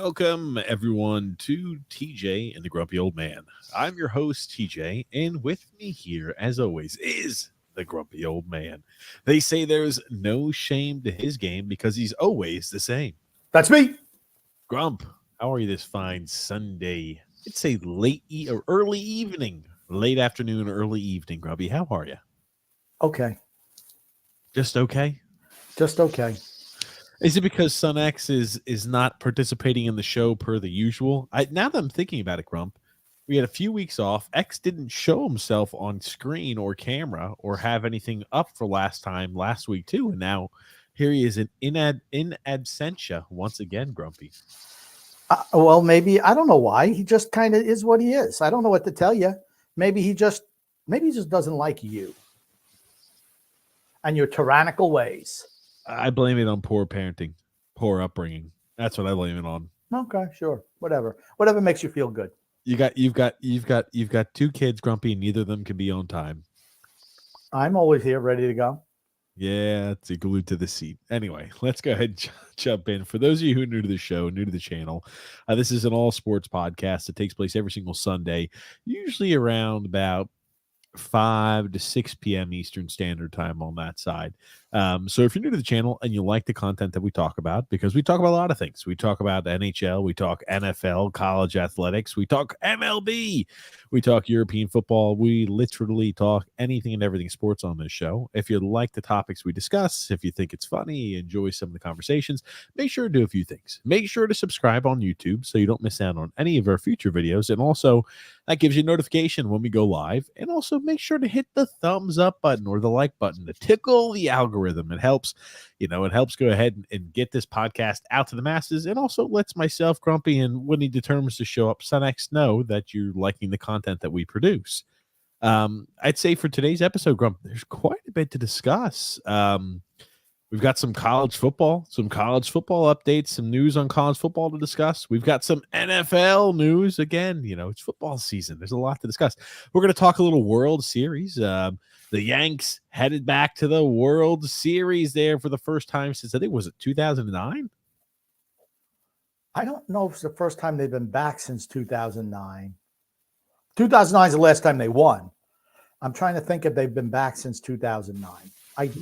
Welcome, everyone, to TJ and the Grumpy Old Man. I'm your host, TJ, and with me here, as always, is the Grumpy Old Man. They say there's no shame to his game because he's always the same. That's me. Grump, how are you this fine Sunday? I'd say late or early evening, late afternoon, early evening, Grumpy. How are you? Okay. Just okay? Just okay. Is it because Sun X is not participating in the show per the usual? Now that I'm thinking about it, Grump, we had a few weeks off. X didn't show himself on screen or camera or have anything up for last week too, and now here he is in absentia once again, Grumpy. Well, maybe I don't know why. He just kind of is what he is. I don't know what to tell you. Maybe he just doesn't like you and your tyrannical ways. I blame it on poor parenting, poor upbringing. That's what I blame it on. Okay, sure, whatever makes you feel good. You've got two kids, Grumpy, and neither of them can be on time. I'm always here, ready to go. Yeah, it's glued to the seat. Anyway, let's go ahead and jump in. For those of you who are new to the show, new to the channel, this is an all sports podcast that takes place every single Sunday, usually around about 5 to 6 p.m. Eastern Standard Time on that side. So if you're new to the channel and you like the content that we talk about, because we talk about a lot of things. We talk about NHL, we talk NFL, college athletics, we talk MLB, we talk European football. We literally talk anything and everything sports on this show. If you like the topics we discuss, if you think it's funny, enjoy some of the conversations, make sure to do a few things. Make sure to subscribe on YouTube so you don't miss out on any of our future videos. And also, that gives you a notification when we go live. And also make sure to hit the thumbs up button or the like button to tickle the algorithm. It helps, go ahead and get this podcast out to the masses. And also lets myself, Grumpy, and when he determines to show up, SunX, know that you're liking the content that we produce. I'd say for today's episode, Grump, there's quite a bit to discuss. We've got some college football updates, some news on college football to discuss. We've got some NFL news. Again, it's football season. There's a lot to discuss. We're going to talk a little World Series. The Yanks headed back to the World Series there for the first time since, I think, was it 2009? I don't know if it's the first time they've been back since 2009. 2009 is the last time they won. I'm trying to think if they've been back since 2009.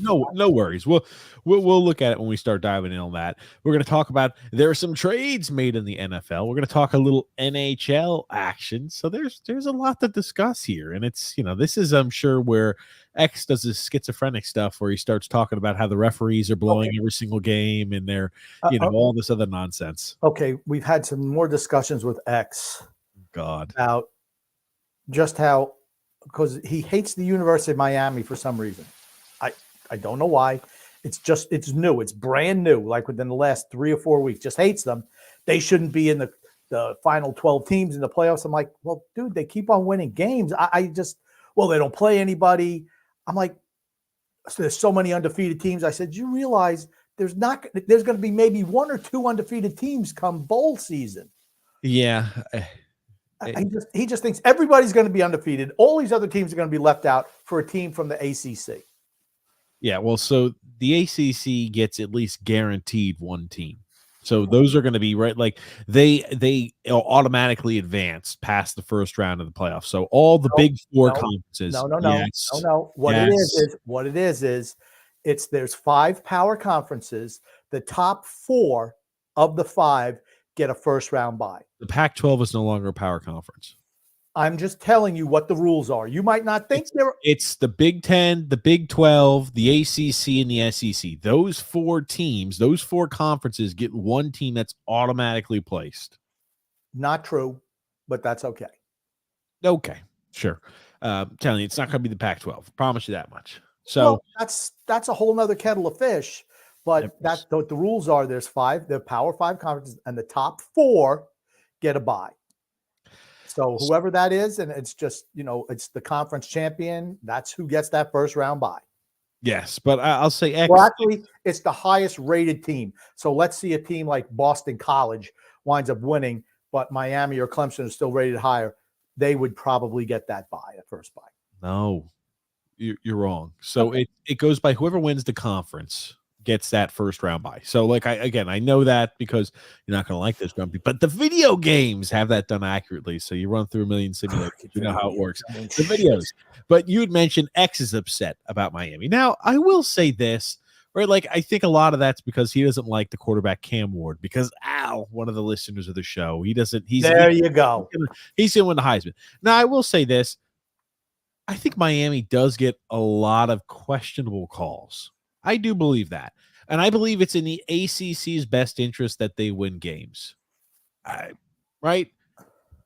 No worries. We'll look at it when we start diving in on that. We're going to talk about there are some trades made in the NFL. We're going to talk a little NHL action. So there's a lot to discuss here, and it's this is I'm sure where X does his schizophrenic stuff where he starts talking about how the referees are blowing every single game and they're all this other nonsense. Okay, we've had some more discussions with X. God, about just how, because he hates the University of Miami for some reason. I don't know why. It's new. It's brand new. Like within the last 3 or 4 weeks, just hates them. They shouldn't be in the final 12 teams in the playoffs. I'm like, well, dude, they keep on winning games. They don't play anybody. I'm like, so there's so many undefeated teams. I said, you realize there's going to be maybe 1 or 2 undefeated teams come bowl season. Yeah. He just thinks everybody's going to be undefeated. All these other teams are going to be left out for a team from the ACC. Yeah, well, so the ACC gets at least guaranteed one team. So those are going to be right. Like they automatically advance past the first round of the playoffs. So all the big four conferences. No. What it is there's 5 power conferences. The top 4 of the 5 get a first round bye. The Pac-12 is no longer a power conference. I'm just telling you what the rules are. You might not think it's the Big 10, the Big 12, the ACC, and the SEC. Those 4 teams, those 4 conferences get one team that's automatically placed. Not true, but that's okay. Okay, sure. Telling you, it's not going to be the Pac-12. Promise you that much. So that's a whole nother kettle of fish. But that's what the rules are. There's 5, the Power 5 conferences, and the top 4 get a bye. So whoever that is, and it's just, it's the conference champion, that's who gets that first round bye. Yes, but I'll say X. Well, actually, it's the highest rated team. So let's see a team like Boston College winds up winning, but Miami or Clemson is still rated higher. They would probably get that bye, the first bye. No, you're wrong. So it goes by whoever wins the conference. gets that first round bye. So, like, I know that because you're not going to like this, Grumpy, but the video games have that done accurately. So you run through a million simulators, you know how it works. The videos. But you had mentioned X is upset about Miami. Now, I will say this, right? Like, I think a lot of that's because he doesn't like the quarterback Cam Ward because Al, one of the listeners of the show, he doesn't. There you go. He's going to win the Heisman. Now, I will say this. I think Miami does get a lot of questionable calls. I do believe that. And I believe it's in the ACC's best interest that they win games. Right?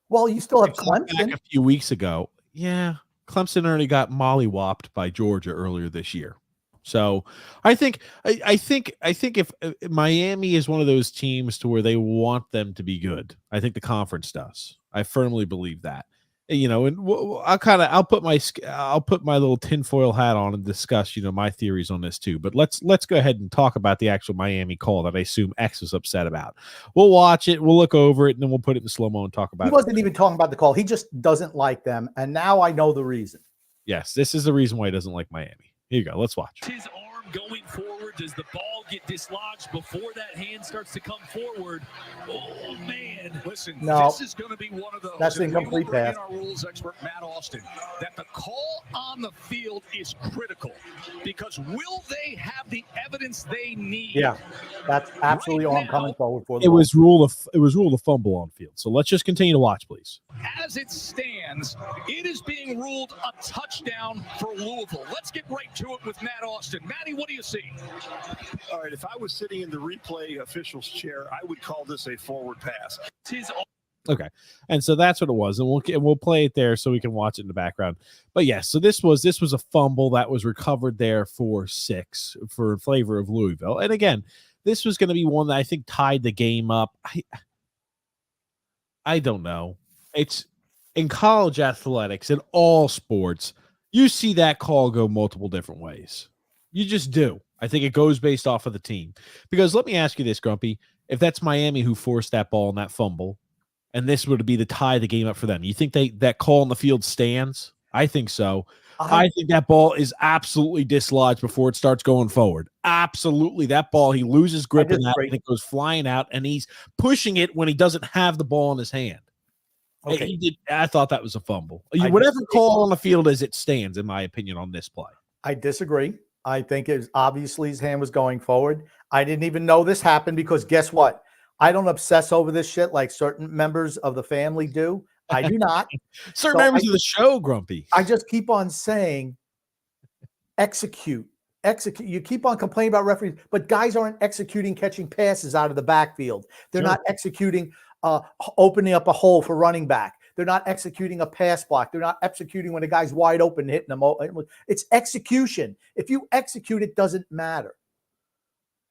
Well, you still have Back Clemson. a few weeks ago. Yeah. Clemson already got mollywopped by Georgia earlier this year. So I think if Miami is one of those teams to where they want them to be good, I think the conference does. I firmly believe that. You know, and I'll put my little tinfoil hat on and discuss, you know, my theories on this too. But let's go ahead and talk about the actual Miami call that I assume X was upset about. We'll watch it, we'll look over it, and then we'll put it in slow-mo and talk about it. He wasn't even talking about the call. He just doesn't like them. And now I know the reason. Yes, this is the reason why he doesn't like Miami. Here you go. Let's watch. His arm going forward. Does the ball get dislodged before that hand starts to come forward? Oh, man. Listen, no, this is going to be one of those. That's incomplete pass. Our rules expert, Matt Austin, that the call on the field is critical because will they have the evidence they need? Yeah, that's absolutely all I'm coming forward for. It was ruled a fumble on field. So let's just continue to watch, please. As it stands, it is being ruled a touchdown for Louisville. Let's get right to it with Matt Austin. Matty, what do you see? All right, if I was sitting in the replay official's chair, I would call this a forward pass. Okay, and so that's what it was, and we'll play it there so we can watch it in the background. But yes, so this was a fumble that was recovered there for 6 for favor of Louisville, and again, this was going to be one that I think tied the game up. I don't know. It's in college athletics, in all sports, you see that call go multiple different ways. You just do. I think it goes based off of the team. Because let me ask you this, Grumpy. If that's Miami who forced that ball and that fumble, and this would be to tie the game up for them, you think that call on the field stands? I think so. I think that ball is absolutely dislodged before it starts going forward. Absolutely. That ball, he loses grip on that and it goes flying out, and he's pushing it when he doesn't have the ball in his hand. Okay. I thought that was a fumble. Whatever call on the field is, it stands, in my opinion, on this play. I disagree. I think it was obviously his hand was going forward. I didn't even know this happened because guess what? I don't obsess over this shit like certain members of the family do. I do not. Certain members of the show, Grumpy. I just keep on saying, execute. You keep on complaining about referees, but guys aren't executing catching passes out of the backfield. They're not executing opening up a hole for running back. They're not executing a pass block. They're not executing when a guy's wide open, hitting them. It's execution. If you execute, it doesn't matter.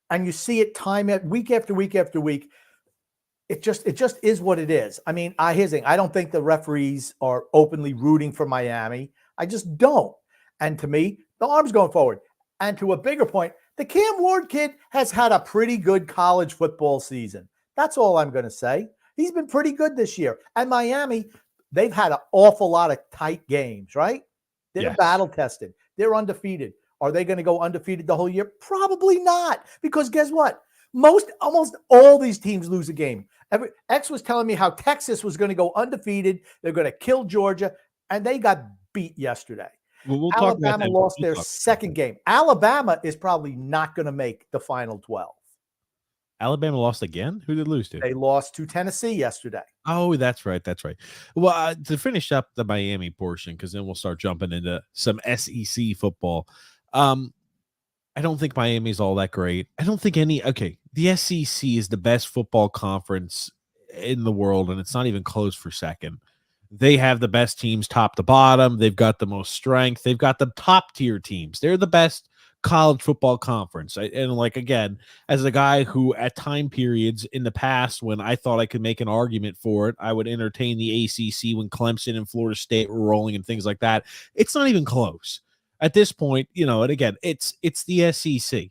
And you see it week after week after week. It just is what it is. I mean, here's the thing. I don't think the referees are openly rooting for Miami. I just don't. And to me, the arm's going forward. And to a bigger point, the Cam Ward kid has had a pretty good college football season. That's all I'm going to say. He's been pretty good this year. And Miami, they've had an awful lot of tight games, right? They're battle tested. They're undefeated. Are they going to go undefeated the whole year? Probably not. Because guess what? Almost all these teams lose a game. X was telling me how Texas was going to go undefeated. They're going to kill Georgia. And they got beat yesterday. Well, Alabama lost their second game. Alabama is probably not going to make the final 12. Alabama lost again? Who did they lose to? They lost to Tennessee yesterday. Oh, that's right. That's right. Well, to finish up the Miami portion, because then we'll start jumping into some SEC football. I don't think Miami's all that great. I don't think the SEC is the best football conference in the world, and it's not even close for second. They have the best teams top to bottom. They've got the most strength. They've got the top tier teams. They're the best college football conference. And like, again, as a guy who at time periods in the past, when I thought I could make an argument for it, I would entertain the ACC when Clemson and Florida State were rolling and things like that. It's not even close at this point, you know. And again, it's the SEC.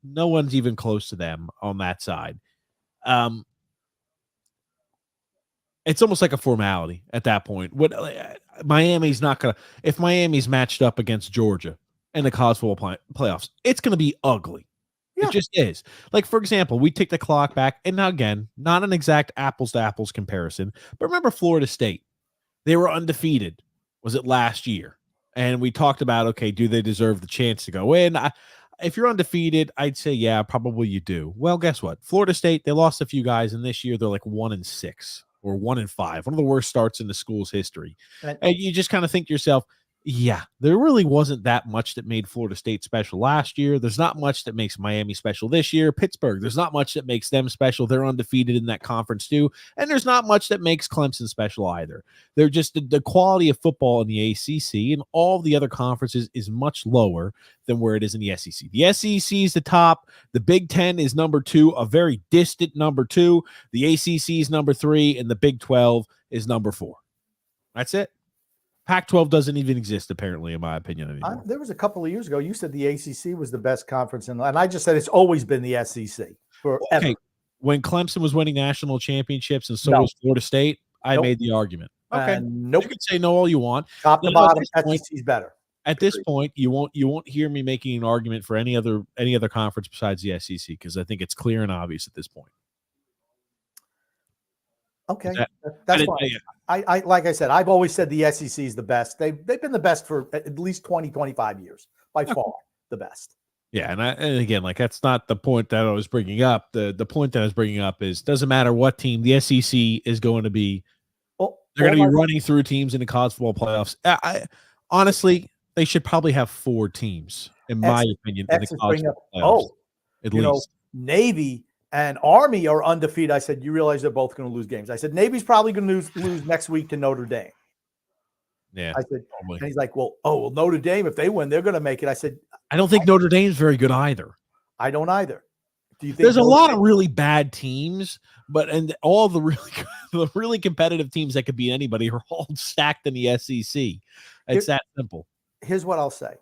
No one's even close to them on that side. It's almost like a formality at that point. Miami's not going to, if Miami's matched up against Georgia in the college football playoffs, it's going to be ugly. Yeah. It just is. Like, for example, we take the clock back, and now again, not an exact apples to apples comparison, but remember Florida State? They were undefeated. Was it last year? And we talked about, okay, do they deserve the chance to go in? If you're undefeated, I'd say, yeah, probably you do. Well, guess what? Florida State, they lost a few guys, and this year they're like 1-6 or 1-5, one of the worst starts in the school's history. And you just kind of think to yourself, yeah, there really wasn't that much that made Florida State special last year. There's not much that makes Miami special this year. Pittsburgh, there's not much that makes them special. They're undefeated in that conference too. And there's not much that makes Clemson special either. They're just the quality of football in the ACC and all the other conferences is much lower than where it is in the SEC. The SEC is the top. The Big Ten is number 2, a very distant number 2. The ACC is number 3, and the Big 12 is number 4. That's it. Pac-12 doesn't even exist, apparently, in my opinion, anymore. There was a couple of years ago, you said the ACC was the best conference, and I just said it's always been the SEC forever. Okay, when Clemson was winning national championships and so was Florida State, I made the argument. Okay, nope. You can say no all you want. Top to bottom, SEC is better. At this point, you won't hear me making an argument for any other conference besides the SEC because I think it's clear and obvious at this point. Okay, that's fine. I like I said, I've always said the SEC is the best. They've been the best for at least 20, 25 years, by far the best. Yeah, and again, like that's not the point that I was bringing up. The point that I was bringing up is doesn't matter what team the SEC is going to be. They're going to be running through teams in the college football playoffs. Honestly, they should probably have 4 teams, in my opinion, in the college football playoffs. At least Navy and Army are undefeated. I said, you realize they're both going to lose games. I said, Navy's probably going to lose next week to Notre Dame. Yeah. I said, probably. And he's like, well, Notre Dame, if they win, they're going to make it. I said, I don't think Notre Dame's very good either. I don't either. Do you think there's a lot of really bad teams, and all the really competitive teams that could beat anybody are all stacked in the SEC. It's that simple. Here's what I'll say.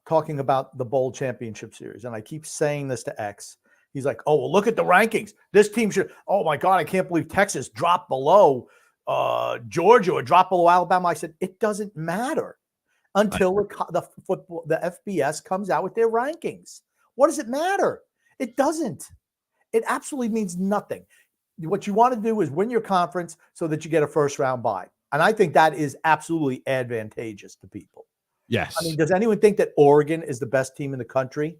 Talking about the bowl championship series, and I keep saying this to X. He's like, oh, well, look at the rankings. This team should – oh, my God, I can't believe Texas dropped below Georgia or dropped below Alabama. I said, it doesn't matter until the FBS comes out with their rankings. What does it matter? It doesn't. It absolutely means nothing. What you want to do is win your conference so that you get a first-round bye. And I think that is absolutely advantageous to people. Yes. I mean, does anyone think that Oregon is the best team in the country?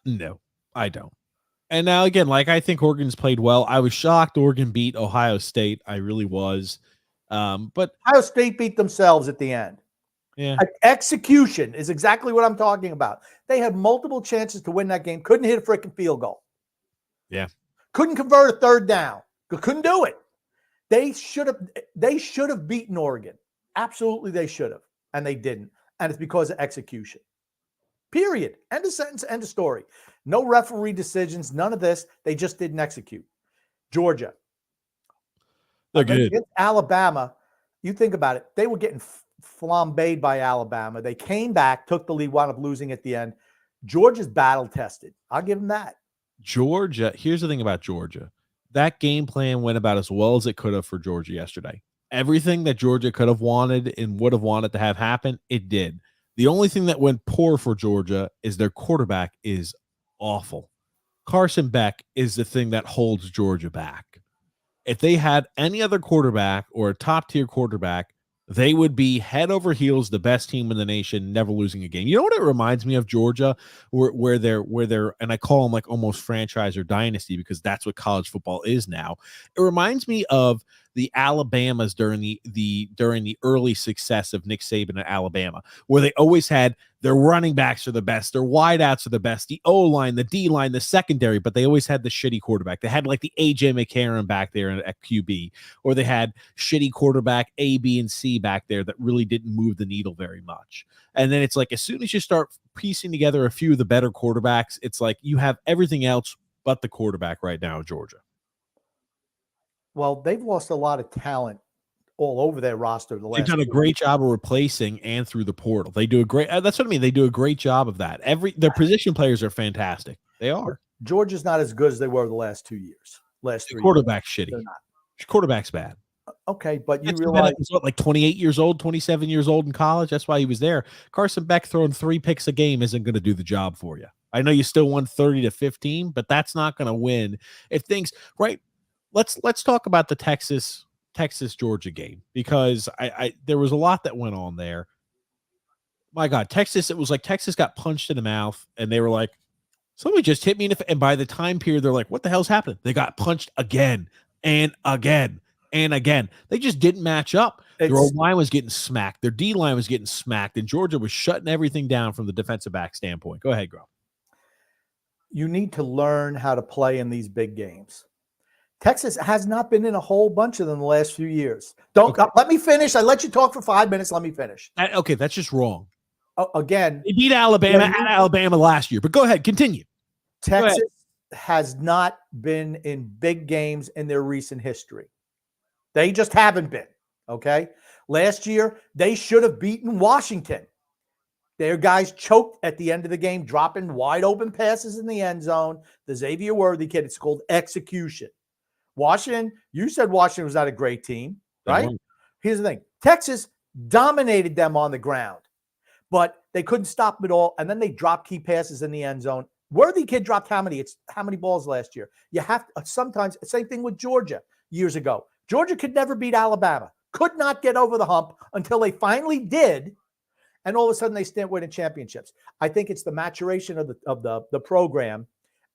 No, I don't. And now, again, like I think Oregon's played well. I was shocked Oregon beat Ohio State. I really was. But Ohio State beat themselves at the end. Yeah. Execution is exactly what I'm talking about. They had multiple chances to win that game. Couldn't hit a freaking field goal. Yeah. Couldn't convert a third down. Couldn't do it. They should have beaten Oregon. Absolutely, they should have. And they didn't. And it's because of execution. Period. End of sentence, end of story. No referee decisions, none of this. They just didn't execute. Georgia. They're good. Against Alabama, you think about it. They were getting flambéed by Alabama. They came back, took the lead, wound up losing at the end. Georgia's battle tested. I'll give them that. Georgia, here's the thing about Georgia. That game plan went about as well as it could have for Georgia yesterday. Everything that Georgia could have wanted and would have wanted to have happen, it did. The only thing that went poor for Georgia is their quarterback is awful. Carson Beck is the thing that holds Georgia back. If they had any other quarterback or a top-tier quarterback, they would be head over heels the best team in the nation, never losing a game. You know what it reminds me of, Georgia, where they're and I call them like almost franchise or dynasty because that's what college football is now. It reminds me of the Alabamas during the early success of Nick Saban at Alabama, where they always had their running backs are the best, their wideouts are the best, the O-line, the D-line, the secondary, but they always had the shitty quarterback. They had like the A.J. McCarron back there at QB, or they had shitty quarterback A, B, and C back there that really didn't move the needle very much. And then it's like as soon as you start piecing together a few of the better quarterbacks, it's like you have everything else but the quarterback right now in Georgia. Well, they've lost a lot of talent all over their roster. They've done a great job of replacing and through the portal. They do a great. That's what I mean. They do a great job of that. Their position players are fantastic. They are. Georgia's not as good as they were the last 2 years. Last 3 years. Quarterback's shitty. Quarterback's bad. Okay, but you realize what, like 28 years old, 27 years old in college. That's why he was there. Carson Beck throwing 3 picks a game isn't going to do the job for you. I know you still won 30-15, but that's not going to win if things right. Let's talk about the Texas Georgia game, because I there was a lot that went on there. My God, Texas, it was like Texas got punched in the mouth and they were like, somebody just hit me in the and by the time period, they're like, what the hell's happening? They got punched again and again and again. They just didn't match up. Their O line was getting smacked. Their D line was getting smacked, and Georgia was shutting everything down from the defensive back standpoint. Go ahead, Gro. You need to learn how to play in these big games. Texas has not been in a whole bunch of them the last few years. Let me finish. I let you talk for 5 minutes. Let me finish. Okay, that's just wrong. Again, they beat Alabama at Alabama last year, but go ahead, continue. Texas has not been in big games in their recent history. They just haven't been, okay? Last year, they should have beaten Washington. Their guys choked at the end of the game, dropping wide open passes in the end zone. The Xavier Worthy kid, it's called execution. Washington, you said Washington was not a great team, right? Here's the thing. Texas dominated them on the ground, but they couldn't stop them at all, and then they dropped key passes in the end zone. Worthy kid dropped how many balls last year? You have to, sometimes, same thing with Georgia years ago. Georgia could never beat Alabama, could not get over the hump until they finally did, and all of a sudden they stand winning championships. I think it's the maturation of the program,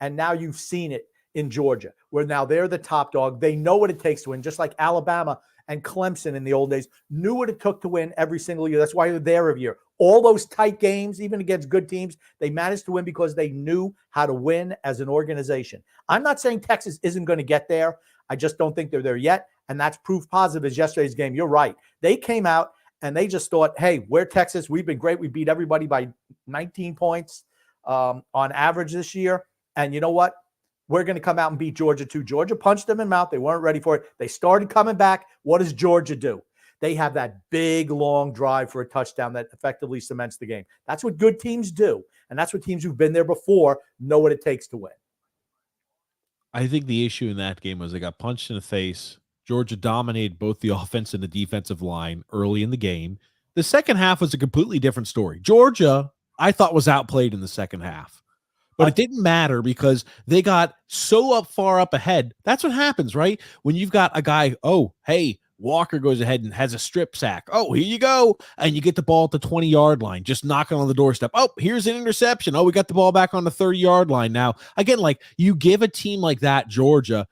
and now you've seen it in Georgia, where now they're the top dog. They know what it takes to win, just like Alabama and Clemson in the old days knew what it took to win every single year. That's why they're there every year. All those tight games, even against good teams, they managed to win because they knew how to win as an organization. I'm not saying Texas isn't going to get there. I just don't think they're there yet, and that's proof positive as yesterday's game. You're right. They came out and they just thought, hey, we're Texas. We've been great. We beat everybody by 19 points on average this year, and you know what? We're going to come out and beat Georgia too. Georgia punched them in the mouth. They weren't ready for it. They started coming back. What does Georgia do? They have that big, long drive for a touchdown that effectively cements the game. That's what good teams do. And that's what teams who've been there before know what it takes to win. I think the issue in that game was they got punched in the face. Georgia dominated both the offense and the defensive line early in the game. The second half was a completely different story. Georgia, I thought, was outplayed in the second half. But it didn't matter because they got so far up ahead. That's what happens, right? When you've got a guy, oh, hey, Walker goes ahead and has a strip sack. Oh, here you go. And you get the ball at the 20-yard line, just knocking on the doorstep. Oh, here's an interception. Oh, we got the ball back on the 30-yard line. Now, again, like you give a team like that, Georgia,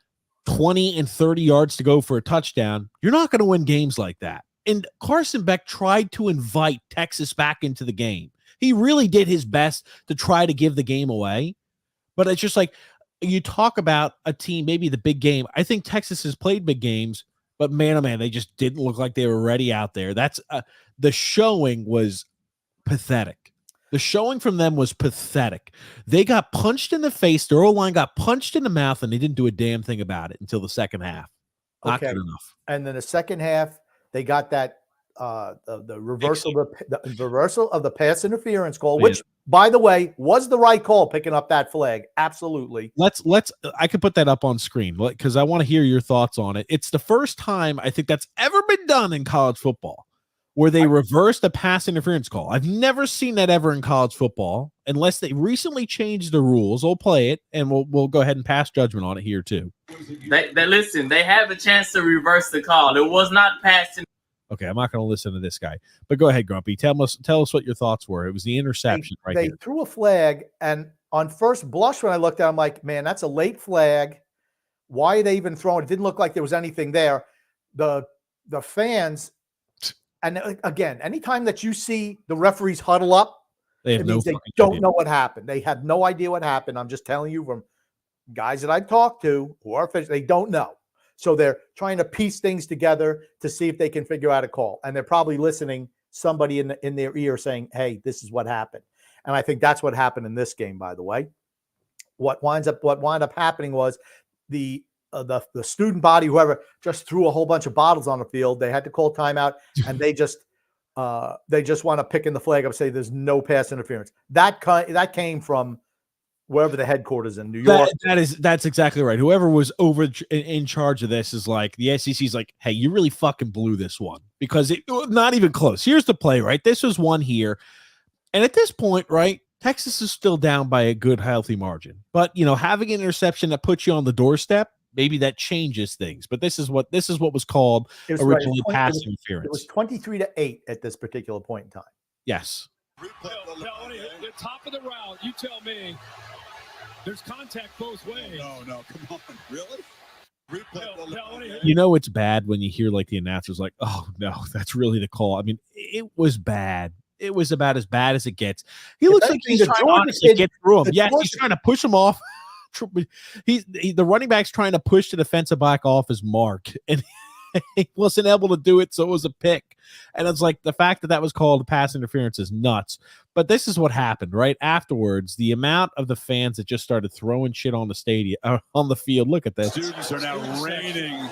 20 and 30 yards to go for a touchdown, you're not going to win games like that. And Carson Beck tried to invite Texas back into the game. He really did his best to try to give the game away. But it's just like you talk about a team, maybe the big game. I think Texas has played big games, but man, oh man, they just didn't look like they were ready out there. That's the showing was pathetic. The showing from them was pathetic. They got punched in the face. Their O-line got punched in the mouth, and they didn't do a damn thing about it until the second half. Not good enough. And then the second half, they got that the reversal of the pass interference call, which, by the way, was the right call, picking up that flag. Absolutely. I could put that up on screen because I want to hear your thoughts on it. It's the first time I think that's ever been done in college football where they reversed a pass interference call. I've never seen that ever in college football unless they recently changed the rules. We'll play it and we'll go ahead and pass judgment on it here too. They have a chance to reverse the call. It was not passed in. Okay, I'm not going to listen to this guy. But go ahead, Grumpy. Tell us what your thoughts were. It was the interception they threw a flag, and on first blush when I looked at it, I'm like, man, that's a late flag. Why are they even throwing it? It didn't look like there was anything there. The fans, and again, anytime that you see the referees huddle up, they don't know what happened. They have no idea what happened. I'm just telling you from guys that I've talked to who are officials, they don't know. So they're trying to piece things together to see if they can figure out a call. And they're probably listening somebody in their ear saying, hey, this is what happened. And I think that's what happened in this game, by the way. What wound up happening was the student body, whoever, just threw a whole bunch of bottles on the field. They had to call timeout, and they just want to pick in the flag up and say there's no pass interference. That came from wherever the headquarters in New York. That's exactly right. Whoever was in charge of this is like, the SEC's like, hey, you really fucking blew this one because it not even close. Here's the play, right? This was one here. And at this point, right, Texas is still down by a good, healthy margin. But, having an interception that puts you on the doorstep, maybe that changes things. But this is what was called It was originally right. pass It interference. was 23-8 at this particular point in time. Yes. The top of the route, you tell me. There's contact both ways. No, come on. Really? It's bad when you hear like the announcers like, oh no, that's really the call. I mean, it was bad. It was about as bad as it gets. He looks like he's trying to honestly get through him. Yes, he's trying to push him off. The running back's trying to push the defensive back off his mark, and he wasn't able to do it, so it was a pick. And it's like the fact that was called pass interference is nuts. But this is what happened right afterwards. The amount of the fans that just started throwing shit on the stadium, on the field. Look at this. Students are now raining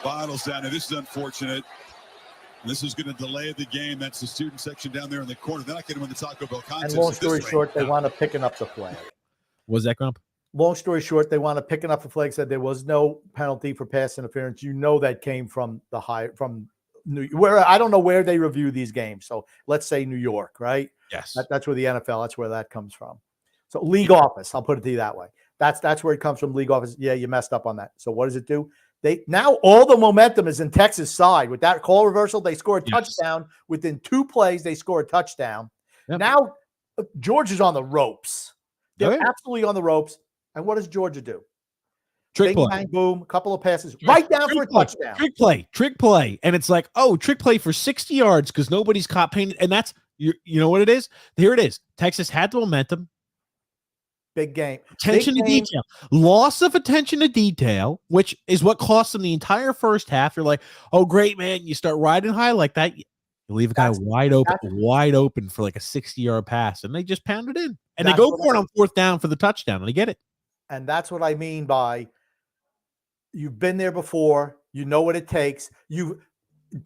bottles down there. This is unfortunate. This is going to delay the game. That's the student section down there in the corner. They're not going to win the Taco Bell contest. And long story short, they wound up picking up the flag. Was that Grump? Long story short, they wound up picking up the flag. Said there was no penalty for pass interference. That came from where I don't know where they review these games. So let's say New York, right? Yes, that's where the NFL. That's where that comes from. So league office. I'll put it to you that way. That's where it comes from. League office. Yeah, you messed up on that. So what does it do? Now all the momentum is in Texas' side. With that call reversal, they score a touchdown. Within 2 plays, they score a touchdown. Yep. Now Georgia's on the ropes. They're absolutely on the ropes. And what does Georgia do? Trick play. Bang, boom, a couple of passes, right down for a touchdown. Trick play. And it's like, trick play for 60 yards because nobody's caught pain. And that's, you know what it is? Here it is. Texas had the momentum. Big game. Attention to detail. Loss of attention to detail, which is what cost them the entire first half. You're like, oh, great, man. You start riding high like that. You leave a guy wide open for like a 60-yard pass, and they just pound it in. And they go for it on 4th down for the touchdown, and they get it. And that's what I mean by you've been there before. You know what it takes.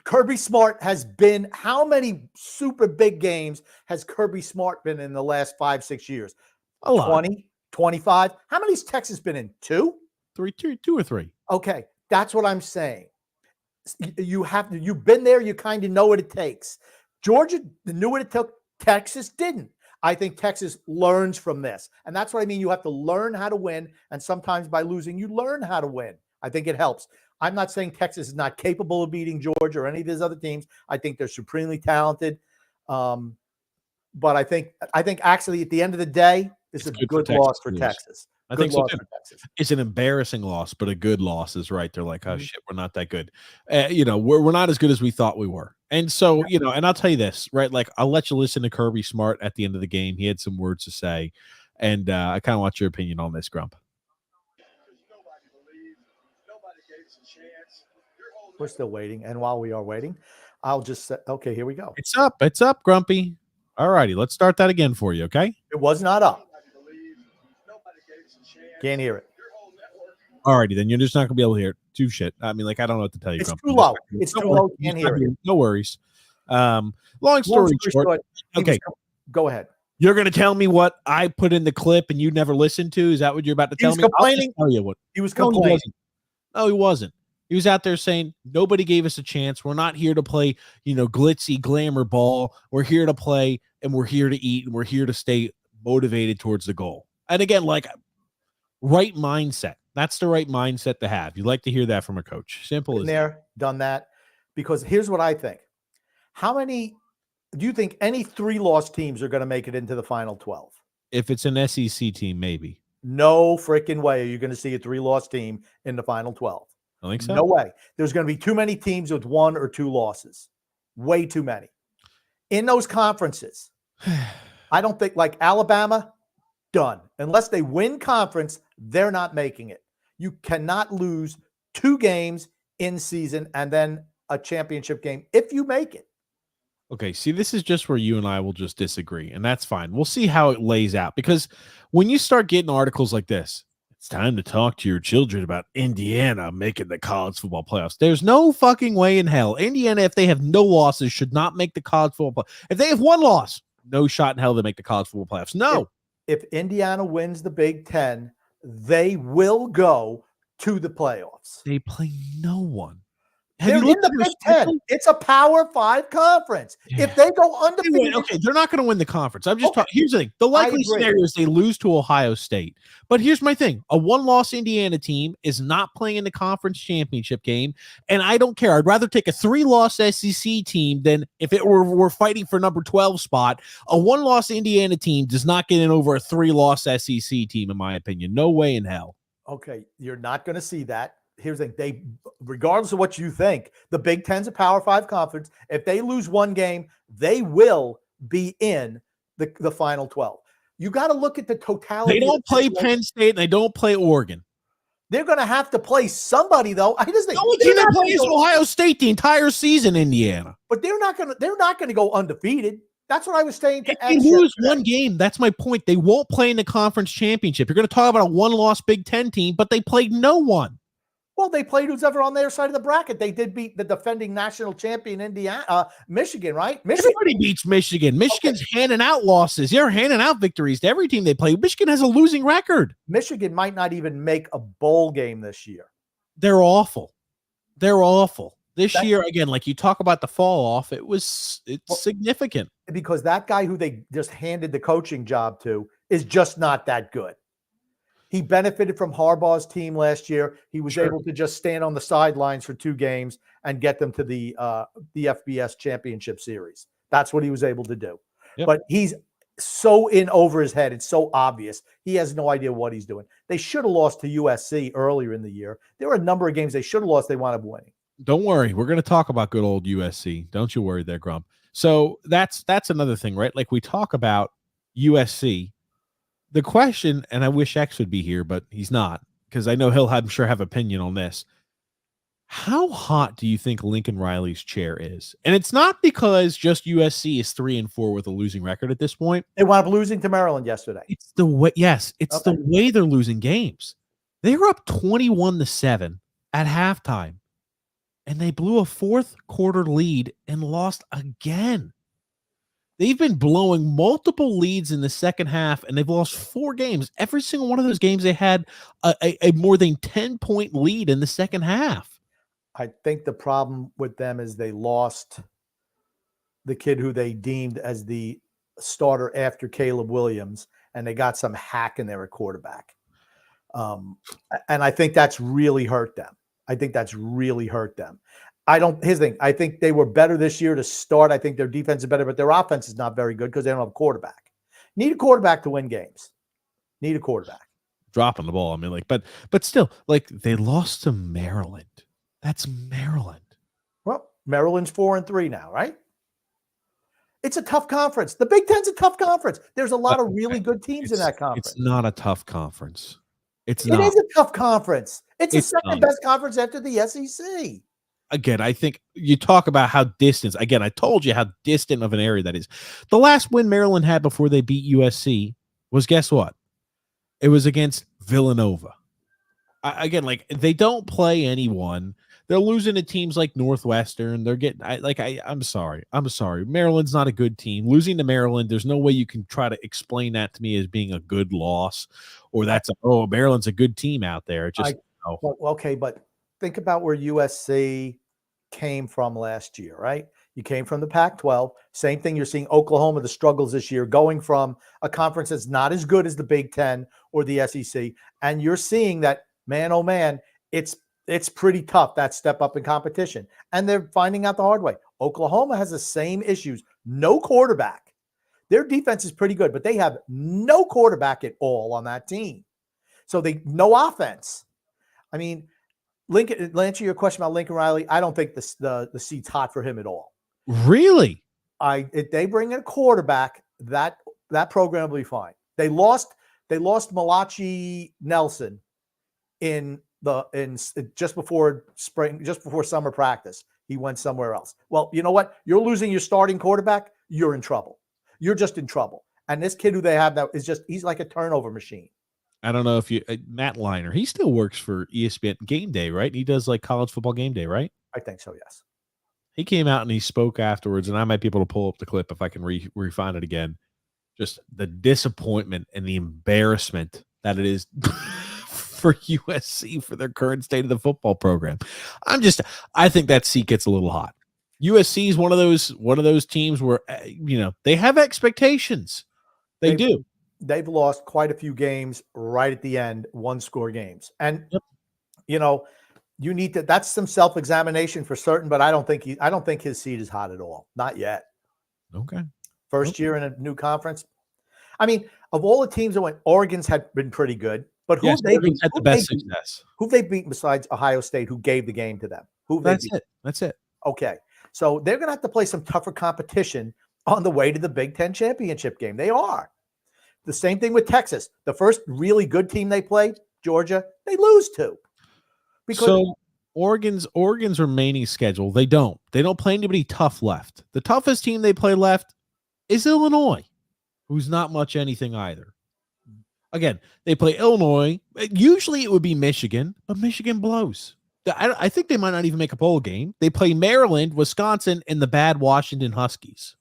Kirby Smart has been, how many super big games has Kirby Smart been in the last 5-6 years? A lot. 20, 25. How many's Texas been in? 2? 2 or 3. Okay. That's what I'm saying. You've been there. You kind of know what it takes. Georgia knew what it took. Texas didn't. I think Texas learns from this. And that's what I mean. You have to learn how to win. And sometimes by losing, you learn how to win. I think it helps. I'm not saying Texas is not capable of beating Georgia or any of these other teams. I think they're supremely talented. But I think actually at the end of the day, it's a good loss for Texas. I think so too. It's an embarrassing loss, but a good loss is right. They're like, oh shit, we're not that good. We're not as good as we thought we were. And so, and I'll tell you this, right? Like, I'll let you listen to Kirby Smart at the end of the game. He had some words to say, and I kind of want your opinion on this, Grump. We're still waiting, and while we are waiting, I'll just say, okay, here we go. It's up, Grumpy. All righty, let's start that again for you, okay? It was not up. Can't hear it. Alrighty, then you're just not gonna be able to hear it. Too shit. I mean, like, I don't know what to tell you. It's too low. It's too low. Can't hear it. No worries. Long story short. Okay, go ahead. You're gonna tell me what I put in the clip and you never listened to? Is that what you're about to tell me? Complaining. I'll tell you what. He was complaining. No, he wasn't. He was out there saying nobody gave us a chance. We're not here to play, glitzy glamour ball. We're here to play, and we're here to eat, and we're here to stay motivated towards the goal. And again, like, right mindset. That's the right mindset to have. You'd like to hear that from a coach. Simple as that. Done that. Because here's what I think. How many do you think any 3-loss teams are going to make it into the final 12? If it's an SEC team, maybe. No freaking way are you going to see a 3-loss team in the final 12. I think so. No way. There's going to be too many teams with 1 or 2 losses. Way too many. In those conferences, I don't think, like Alabama, done. Unless they win conference, they're not making it. You cannot lose 2 games in season and then a championship game if you make it. Okay, see, this is just where you and I will just disagree, and that's fine. We'll see how it lays out, because when you start getting articles like this, it's time to talk to your children about Indiana making the college football playoffs. There's no fucking way in hell. Indiana, if they have no losses, should not make the college football playoffs. If they have 1 loss, no shot in hell they make the college football playoffs. No. If Indiana wins the Big Ten, they will go to the playoffs. They play no one. Have They're you in looked the at their Big Ten. schedule? It's a Power 5 conference. Yeah. If they go Anyway, undefeated, okay, they're not going to win the conference. I'm just Okay. talking. Here's the thing: the likely agree. scenario is they lose to Ohio State. But here's my thing: a one-loss Indiana team is not playing in the conference championship game, and I don't care. I'd rather take a 3-loss SEC team than if it were we're fighting for number 12 spot. A one-loss Indiana team does not get in over a 3-loss SEC team, in my opinion. No way in hell. okay, you're not going to see that. Here's the thing: they, regardless of what you think, the Big Ten's a Power 5 conference. If they lose one game, they will be in the final 12. You got to look at the totality. They don't of the play situation. Penn State and they don't play Oregon. They're going to have to play somebody, though. I just think The only team that plays Ohio State the entire season, Indiana. but they're not going to go undefeated. That's what I was saying to If they X lose yesterday. one game, that's my point. They won't play in the conference championship. You're going to talk about a one-loss Big Ten team, but they played no one. Well, they played who's ever on their side of the bracket. They did beat the defending national champion, Michigan, right? Michigan. Everybody beats Michigan. Michigan's handing out losses. They're handing out victories to every team they play. Michigan has a losing record. Michigan might not even make a bowl game this year. They're awful. They're awful. This year, again, like you talk about the fall off, it's significant. Because that guy who they just handed the coaching job to is just not that good. He benefited from Harbaugh's team last year. He was able to just stand on the sidelines for 2 games and get them to the FBS championship series. That's what he was able to do. Yep. But he's so in over his head. It's so obvious. He has no idea what he's doing. They should have lost to USC earlier in the year. There were a number of games they should have lost. They wound up winning. Don't worry. We're going to talk about good old USC. Don't you worry there, Grump. So that's another thing, right? Like we talk about USC. The question, and I wish X would be here, but he's not, because I know he'll, I'm sure, have opinion on this. How hot do you think Lincoln Riley's chair is? And it's not because just USC is 3-4 with a losing record at this point. They wound up losing to Maryland yesterday. It's the way, yes, it's the way they're losing games. They were up 21-7 at halftime, and they blew a 4th quarter lead and lost again. They've been blowing multiple leads in the second half, and they've lost 4 games. Every single one of those games, they had a more than 10-point lead in the second half. I think the problem with them is they lost the kid who they deemed as the starter after Caleb Williams, and they got some hack in there at quarterback. And I think that's really hurt them. Here's the thing. I think they were better this year to start. I think their defense is better, but their offense is not very good because they don't have a quarterback. Need a quarterback to win games. Need a quarterback. Dropping the ball. I mean, like, but still, like, they lost to Maryland. That's Maryland. Well, Maryland's 4-3 now, right? It's a tough conference. The Big Ten's a tough conference. There's a lot of really good teams in that conference. It's not a tough conference. It is a tough conference. It's the second best conference after the SEC. Again, I think you talk about how distant. Again, I told you how distant of an area that is. The last win Maryland had before they beat USC was, guess what? It was against Villanova. Again, like, they don't play anyone. They're losing to teams like Northwestern. They're getting I'm sorry. Maryland's not a good team. Losing to Maryland, there's no way you can try to explain that to me as being a good loss, or Maryland's a good team out there. Okay, but think about where USC came from last year, right? You came from the Pac-12. Same thing. You're seeing Oklahoma, the struggles this year, going from a conference that's not as good as the Big Ten or the SEC. And you're seeing that, man, oh man, it's pretty tough, that step up in competition. And they're finding out the hard way. Oklahoma has the same issues. No quarterback. Their defense is pretty good, but they have no quarterback at all on that team. So no offense. I mean, Lincoln, to answer your question about Lincoln Riley, I don't think the seat's hot for him at all. Really? If they bring in a quarterback, that program will be fine. They lost Malachi Nelson in just before summer practice. He went somewhere else. Well, you know what? You're losing your starting quarterback. You're in trouble. You're just in trouble. And this kid who they have now he's like a turnover machine. I don't know if Matt Liner, he still works for ESPN Game Day, right? He does like college football game day, right? I think so, yes. He came out and he spoke afterwards, and I might be able to pull up the clip if I can refine it again. Just the disappointment and the embarrassment that it is for USC for their current state of the football program. I think that seat gets a little hot. USC is one of those teams where they have expectations. They do. They've lost quite a few games right at the end, 1-score games. And you need to, that's some self-examination for certain, but I don't think his seat is hot at all. Not yet. Okay. First year in a new conference. I mean, of all the teams that went, Oregon's had been pretty good, but who have they beaten? Had the best success? Who've they beaten besides Ohio State, who gave the game to them? That's it. Okay. So they're going to have to play some tougher competition on the way to the Big Ten championship game. They are. The same thing with Texas. The first really good team they played, Georgia, they lose to. So Oregon's remaining schedule, they don't play anybody tough left. The toughest team they play left is Illinois, who's not much anything either. Again, they play Illinois. Usually it would be Michigan, but Michigan blows. I think they might not even make a bowl game. They play Maryland, Wisconsin, and the bad Washington Huskies.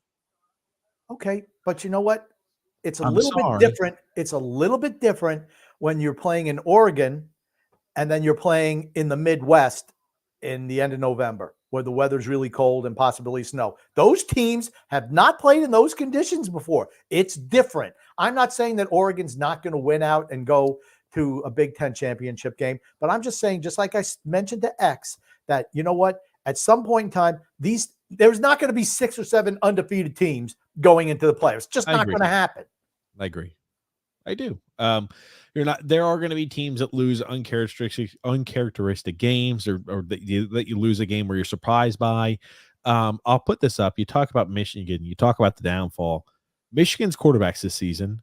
Okay, but you know what? It's a little bit different. It's a little bit different when you're playing in Oregon and then you're playing in the Midwest in the end of November where the weather's really cold and possibly snow. Those teams have not played in those conditions before. It's different. I'm not saying that Oregon's not going to win out and go to a Big Ten championship game, but I'm just saying, just like I mentioned to X, that you know what? At some point in time, there's not going to be 6 or 7 undefeated teams going into the playoffs. It's just not going to happen. I agree. I do. There are going to be teams that lose uncharacteristic games or that you lose a game where you're surprised by. I'll put this up. You talk about Michigan. You talk about the downfall. Michigan's quarterbacks this season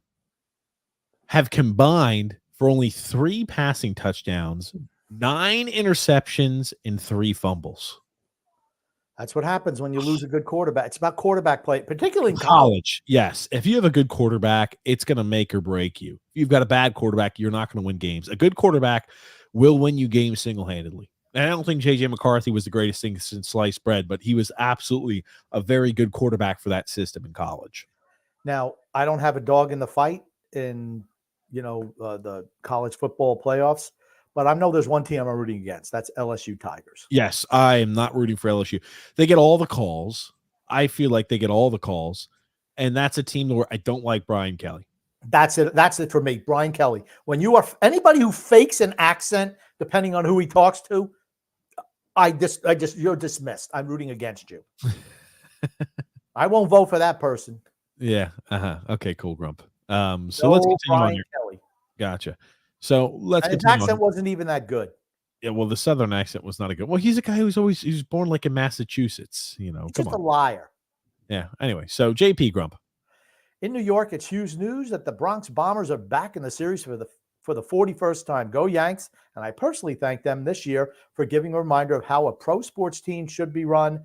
have combined for only 3 passing touchdowns, 9 interceptions, and 3 fumbles. That's what happens when you lose a good quarterback. It's about quarterback play, particularly in college. Yes. If you have a good quarterback, it's going to make or break you. If you've got a bad quarterback, you're not going to win games. A good quarterback will win you games single-handedly. And I don't think J.J. McCarthy was the greatest thing since sliced bread, but he was absolutely a very good quarterback for that system in college. Now, I don't have a dog in the fight in, the college football playoffs. But I know there's one team I'm rooting against. That's LSU Tigers. Yes, I am not rooting for LSU. They get all the calls. I feel like they get all the calls. And that's a team where I don't like Brian Kelly. That's it. That's it for me. Brian Kelly. When you are anybody who fakes an accent, depending on who he talks to, you're dismissed. I'm rooting against you. I won't vote for that person. Yeah. Okay, cool, Grump. Let's continue Brian on Kelly. Gotcha. So let's his accent wasn't even that good. Yeah, well, the Southern accent was not a good. Well, he's a guy who's he's born like in Massachusetts. He's just a liar. Yeah. Anyway, so JP Grump. In New York, it's huge news that the Bronx Bombers are back in the series for the 41st time. Go Yanks! And I personally thank them this year for giving a reminder of how a pro sports team should be run.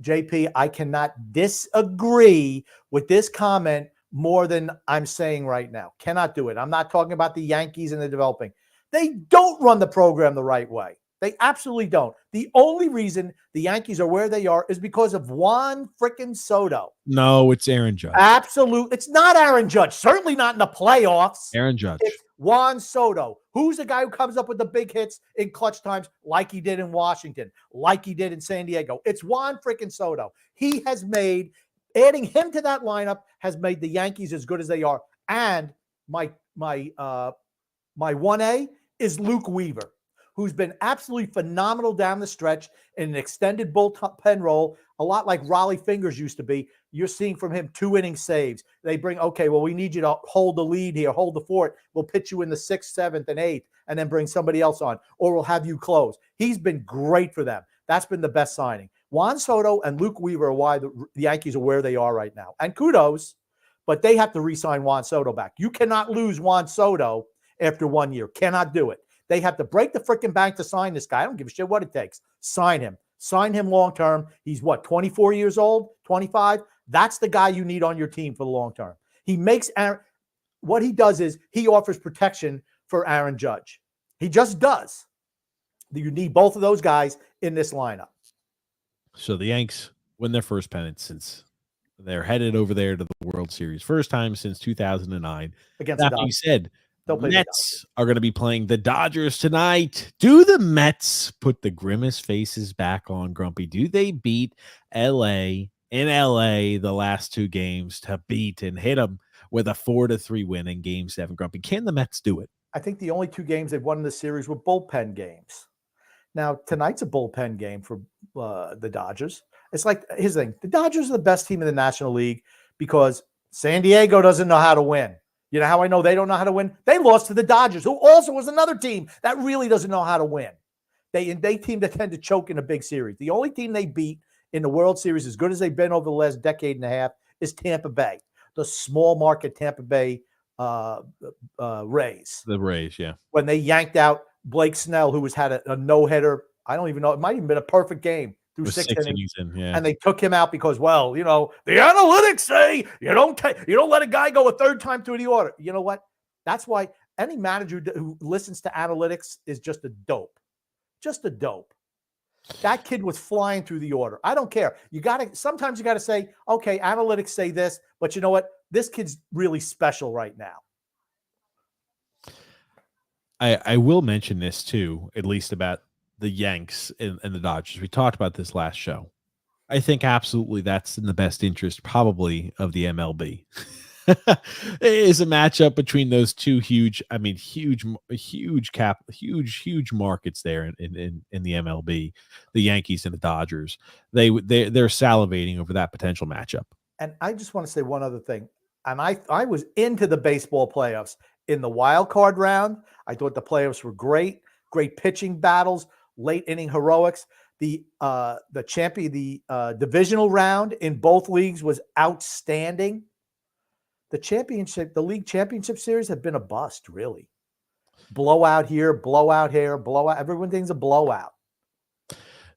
JP, I cannot disagree with this comment more than I'm saying right now. Cannot do it. I'm not talking about the Yankees and the developing. They don't run the program the right way. They absolutely don't. The only reason the Yankees are where they are is because of Juan frickin' Soto. No, it's Aaron Judge. Absolutely. It's not Aaron Judge. Certainly not in the playoffs. Aaron Judge. It's Juan Soto. Who's the guy who comes up with the big hits in clutch times like he did in Washington, like he did in San Diego? It's Juan frickin' Soto. He has made adding him to that lineup has made the Yankees as good as they are. And my 1A is Luke Weaver, who's been absolutely phenomenal down the stretch in an extended bullpen role, a lot like Raleigh Fingers used to be. You're seeing from him 2-inning saves. They bring, okay, well, we need you to hold the lead here, hold the fort. We'll pitch you in the 6th, 7th, and 8th, and then bring somebody else on, or we'll have you close. He's been great for them. That's been the best signing. Juan Soto and Luke Weaver are why the Yankees are where they are right now. And kudos, but they have to re-sign Juan Soto back. You cannot lose Juan Soto after 1 year. Cannot do it. They have to break the freaking bank to sign this guy. I don't give a shit what it takes. Sign him. Sign him long term. He's 24 years old, 25? That's the guy you need on your team for the long term. He makes what he does is he offers protection for Aaron Judge. He just does. You need both of those guys in this lineup. So the Yanks win their first pennant since they're headed over there to the World Series. First time since 2009. Against that being said, They'll play the Dodgers. Mets are going to be playing the Dodgers tonight. Do the Mets put the grimmest faces back on, Grumpy? Do they beat LA in LA the last 2 games to beat and hit them with a 4-3 win in Game 7, Grumpy? Can the Mets do it? I think the only 2 games they've won in the series were bullpen games. Now, tonight's a bullpen game for the Dodgers. It's like, here's the thing. The Dodgers are the best team in the National League because San Diego doesn't know how to win. You know how I know they don't know how to win? They lost to the Dodgers, who also was another team that really doesn't know how to win. They team that tend to choke in a big series. The only team they beat in the World Series, as good as they've been over the last decade and a half, is Tampa Bay, the small market Tampa Bay Rays. The Rays, yeah. When they yanked out Blake Snell, who had a no-hitter. I don't even know. It might even been a perfect game through 6 innings. Yeah. And they took him out because, well, you know, the analytics say you don't let a guy go a 3rd time through the order. You know what? That's why any manager who listens to analytics is just a dope. Just a dope. That kid was flying through the order. I don't care. Sometimes you got to say, okay, analytics say this, but you know what? This kid's really special right now. I will mention this too, at least about the Yanks and the Dodgers. We talked about this last show. I think absolutely that's in the best interest probably of the MLB. It is a matchup between those 2 huge markets there in the MLB, the Yankees and the Dodgers. They're salivating over that potential matchup. And I just want to say one other thing. And I was into the baseball playoffs in the wild card round. I thought the playoffs were great pitching battles, late inning heroics. The divisional round in both leagues was outstanding. The league championship series have been a bust, really. Blowout here, blowout here, blowout. Everyone thinks a blowout.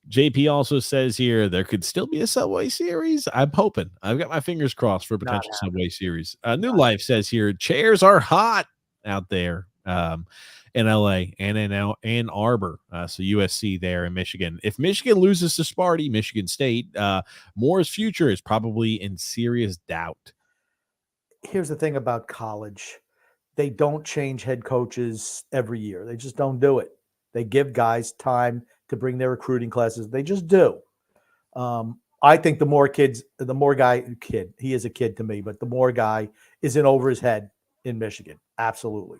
JP also says here there could still be a Subway Series. I'm hoping. I've got my fingers crossed for a potential Subway Series. New Life says here chairs are hot out there in LA and in Ann Arbor. So USC there in Michigan. If Michigan loses to Sparty, Michigan State, Moore's future is probably in serious doubt. Here's the thing about college. They don't change head coaches every year. They just don't do it. They give guys time to bring their recruiting classes. They just do. I think the more he is a kid to me, but the more guy is in over his head in Michigan. Absolutely.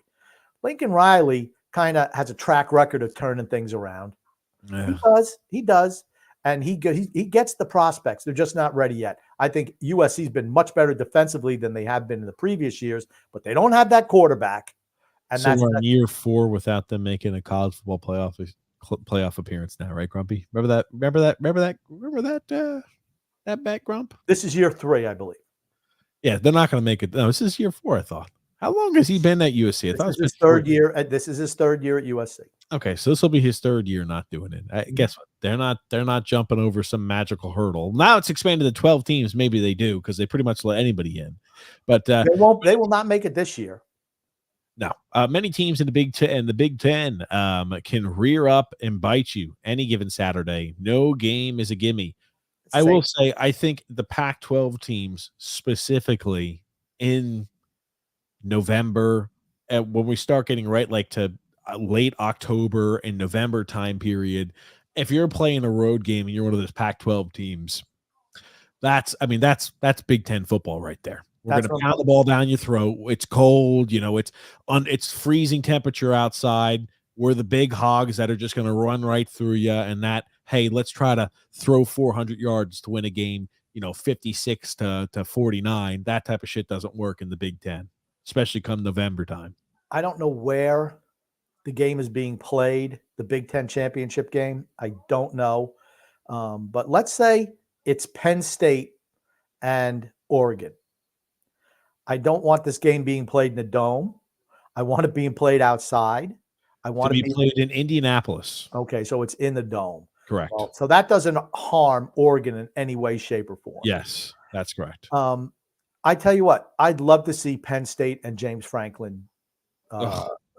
Lincoln Riley kind of has a track record of turning things around. Yeah. He does. And he gets the prospects. They're just not ready yet. I think USC's been much better defensively than they have been in the previous years, but they don't have that quarterback. And so we're in year 4 without them making a college football playoff appearance now, right, Grumpy? Remember that bet, Grump? This is year 3, I believe. Yeah, they're not going to make it. No, this is year 4, I thought. How long has he been at USC? This is his third year. This is his 3rd year at USC. Okay, so this will be his 3rd year not doing it. Guess what? They're not jumping over some magical hurdle. Now it's expanded to 12 teams. Maybe they do because they pretty much let anybody in. But they won't. They will not make it this year. No, many teams in the Big Ten can rear up and bite you any given Saturday. No game is a gimme. I will say, I think the Pac-12 teams specifically in November, when we start getting right like to late October and November time period, if you're playing a road game and you're one of those Pac-12 teams, that's Big Ten football right there. We're going to pound the ball down your throat. It's cold, it's freezing temperature outside. We're the big hogs that are just going to run right through you. And that, hey, let's try to throw 400 yards to win a game, 56 to 49. That type of shit doesn't work in the Big Ten, especially come November time. I don't know where the game is being played, the Big Ten championship game. I don't know. But let's say it's Penn State and Oregon. I don't want this game being played in a dome. I want it being played outside. I want it to be played in Indianapolis. Okay, so it's in the dome. Correct. Well, so that doesn't harm Oregon in any way, shape, or form. Yes, that's correct. I tell you what, I'd love to see Penn State and James Franklin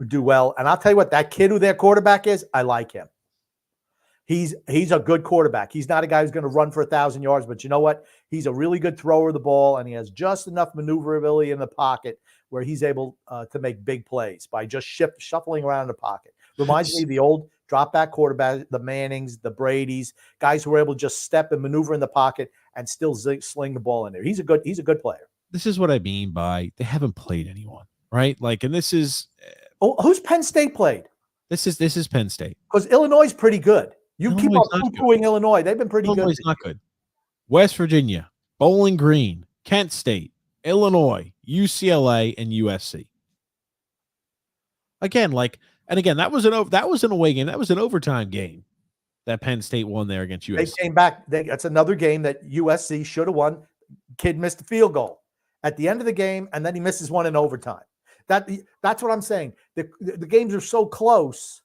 do well. And I'll tell you what, that kid who their quarterback is, I like him. He's a good quarterback. He's not a guy who's going to run for 1,000 yards, but you know what? He's a really good thrower of the ball, and he has just enough maneuverability in the pocket where he's able to make big plays by just shuffling around in the pocket. Reminds me of the old drop back quarterback, the Mannings, the Bradys, guys who were able to just step and maneuver in the pocket and still sling the ball in there. He's a good player. This is what I mean by they haven't played anyone, right? Like, and this is who's Penn State played? This is Penn State. Because Illinois is pretty good. You keep Illinois on poo-pooing Illinois. They've been pretty good. Illinois is not good. West Virginia, Bowling Green, Kent State, Illinois, UCLA, and USC. Again, that was an away game. That was an overtime game that Penn State won there against USC. They came back. That's another game that USC should have won. Kid missed a field goal at the end of the game, and then he misses one in overtime. That's what I'm saying. The games are so close.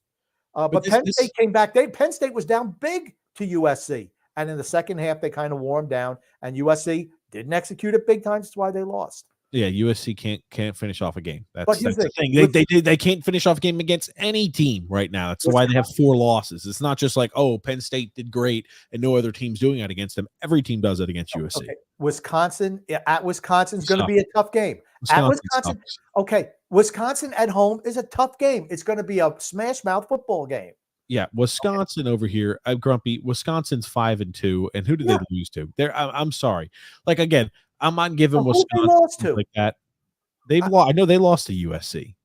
But Penn State came back. Penn State was down big to USC. And in the second half, they kind of warmed down. And USC didn't execute it big time. That's why they lost. Yeah, USC can't finish off a game. That's the thing. They can't finish off a game against any team right now. That's why they have 4 losses. It's not just like, oh, Penn State did great and no other team's doing it against them. Every team does it against USC. Okay. Wisconsin is going to be a tough game. At Wisconsin, okay. Wisconsin at home is a tough game. It's going to be a smash mouth football game. Yeah, Wisconsin over here. I'm grumpy. Wisconsin's 5-2, and who did they lose to? I'm sorry. Like, again, I'm not giving Wisconsin like that. They've lost. I know they lost to USC.